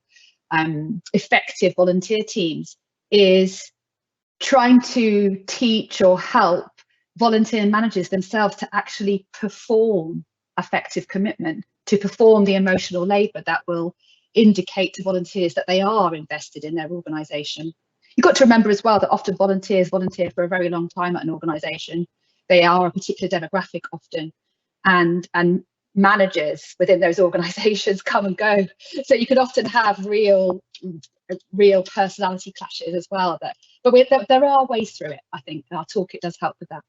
effective volunteer teams is trying to teach or help volunteer managers themselves to actually perform effective commitment, to perform the emotional labour that will indicate to volunteers that they are invested in their organisation. You've got to remember as well that often volunteers volunteer for a very long time at an organisation. They are a particular demographic often, and managers within those organisations come and go. So you can often have real personality clashes as well. But there are ways through it. I think our toolkit does help with that.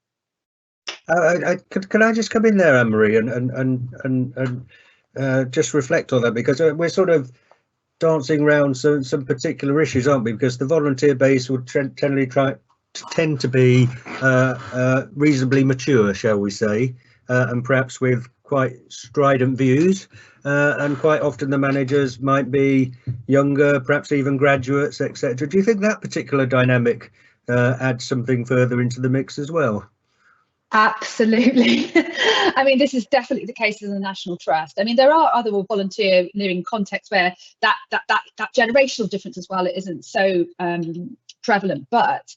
Can I just come in there, Anne-Marie, and just reflect on that, because we're sort of dancing around some particular issues, aren't we? Because the volunteer base would tend to be reasonably mature, shall we say, and perhaps with quite strident views, and quite often the managers might be younger, perhaps even graduates, etc. Do you think that particular dynamic adds something further into the mix as well? Absolutely. I mean, this is definitely the case in the National Trust. I mean, there are other volunteering contexts where that generational difference as well, it isn't so prevalent, but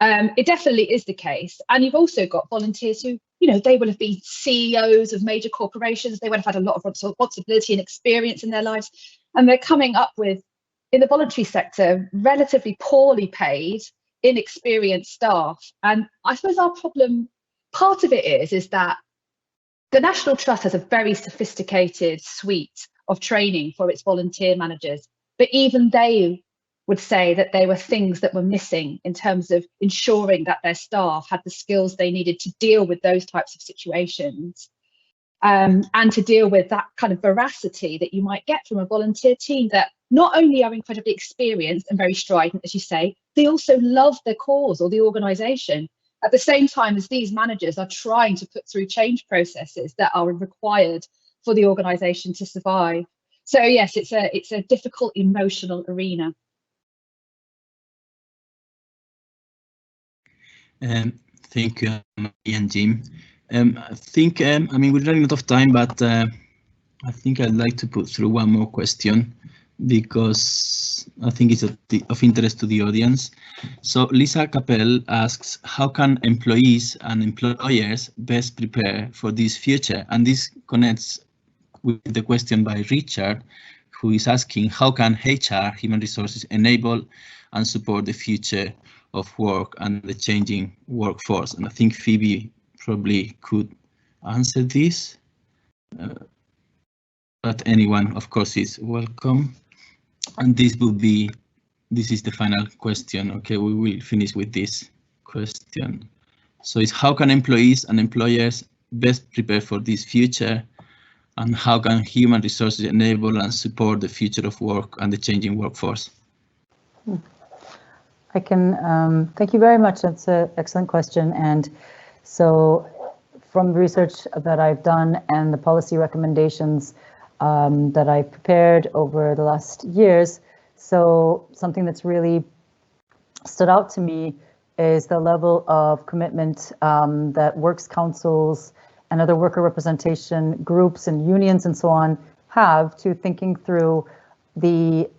it definitely is the case. And you've also got volunteers who, you know, they will have been CEOs of major corporations. They would have had a lot of responsibility and experience in their lives. And they're coming up with, in the voluntary sector, relatively poorly paid, inexperienced staff. And I suppose our problem, part of it is that the National Trust has a very sophisticated suite of training for its volunteer managers, but even they would say that there were things that were missing in terms of ensuring that their staff had the skills they needed to deal with those types of situations, and to deal with that kind of veracity that you might get from a volunteer team that not only are incredibly experienced and very strident, as you say, they also love their cause or the organisation, at the same time as these managers are trying to put through change processes that are required for the organisation to survive. So yes, it's a difficult emotional arena. Thank you, Ian, Jim. I think, I mean, we're running out of time, but I think I'd like to put through one more question, because I think it's of interest to the audience. So Lisa Capel asks, how can employees and employers best prepare for this future? And this connects with the question by Richard, who is asking, how can HR, human resources, enable and support the future of work and the changing workforce? And I think Phoebe probably could answer this, but anyone, of course, is welcome. And this is the final question. Okay, we will finish with this question. So it's, how can employees and employers best prepare for this future? And how can human resources enable and support the future of work and the changing workforce? I can, thank you very much. That's an excellent question. And so from the research that I've done and the policy recommendations that I've prepared over the last years, so something that's really stood out to me is the level of commitment that works councils and other worker representation groups and unions and so on have to thinking through the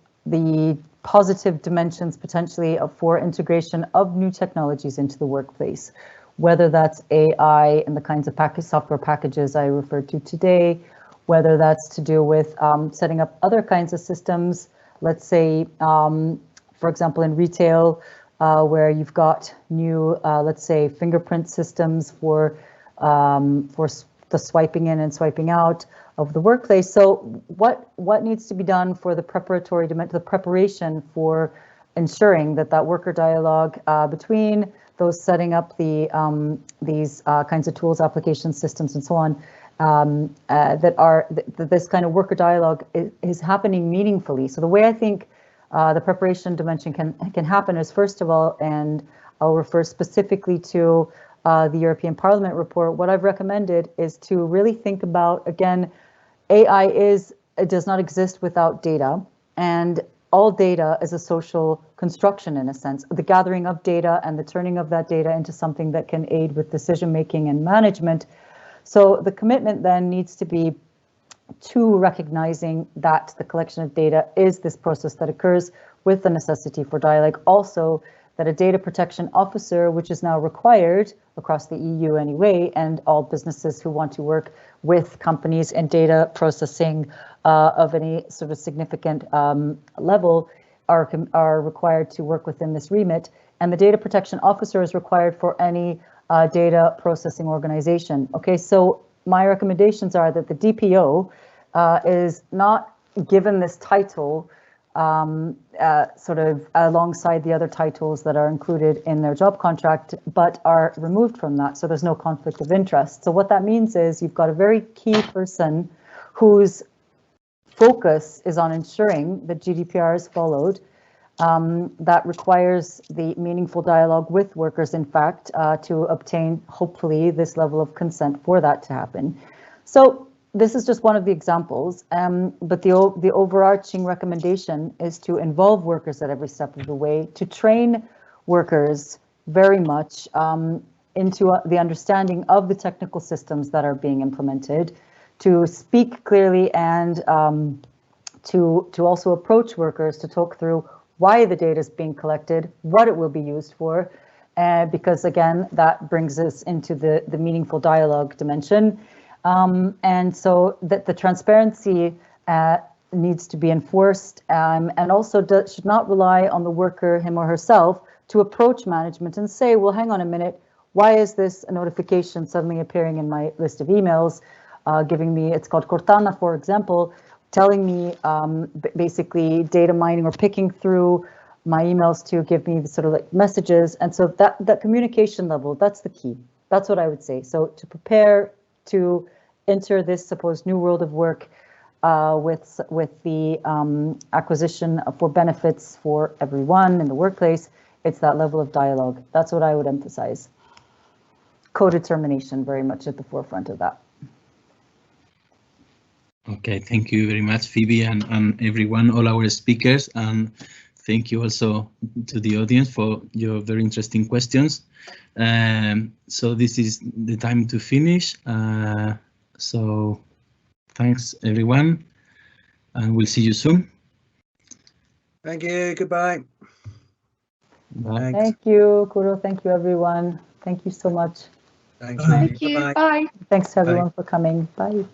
positive dimensions potentially for integration of new technologies into the workplace, whether that's AI and the kinds of software packages I referred to today, whether that's to do with setting up other kinds of systems, let's say, for example, in retail, where you've got new, let's say, fingerprint systems for the swiping in and swiping out of the workplace. So what needs to be done for the preparatory dimension, the preparation for ensuring that worker dialogue between those setting up these kinds of tools, application systems, and so on, that this kind of worker dialogue is happening meaningfully. So the way I think the preparation dimension can happen is, first of all, and I'll refer specifically to the European Parliament report, what I've recommended is to really think about, again, AI does not exist without data, and all data is a social construction in a sense, the gathering of data and the turning of that data into something that can aid with decision making and management. So the commitment then needs to be to recognizing that the collection of data is this process that occurs with the necessity for dialogue. Also, that a data protection officer, which is now required across the EU anyway, and all businesses who want to work with companies in data processing of any sort of significant level, are required to work within this remit. And the data protection officer is required for any data processing organization. Okay, so my recommendations are that the DPO is not given this title sort of alongside the other titles that are included in their job contract, but are removed from that. So there's no conflict of interest. So what that means is you've got a very key person whose focus is on ensuring that GDPR is followed. That requires the meaningful dialogue with workers, in fact, to obtain, hopefully, this level of consent for that to happen. So this is just one of the examples, but the overarching recommendation is to involve workers at every step of the way, to train workers very much into the understanding of the technical systems that are being implemented, to speak clearly and to also approach workers to talk through why the data is being collected, what it will be used for, because again, that brings us into the meaningful dialogue dimension. And so that the transparency needs to be enforced, and also should not rely on the worker, him or herself, to approach management and say, well, hang on a minute, why is this a notification suddenly appearing in my list of emails, giving me, it's called Cortana, for example, telling me basically data mining or picking through my emails to give me the sort of like messages. And so that communication level, that's the key. That's what I would say. So to prepare to enter this supposed new world of work with the acquisition for benefits for everyone in the workplace, it's that level of dialogue. That's what I would emphasize. Co-determination very much at the forefront of that. Okay, thank you very much, Phoebe, and everyone, all our speakers, and thank you also to the audience for your very interesting questions. So this is the time to finish. So thanks, everyone, and we'll see you soon. Thank you. Goodbye. Bye. Thank you, Kuro. Thank you, everyone. Thank you so much. Thanks. Bye. Thank you. Bye-bye. Bye. Thanks to everyone for coming. Bye.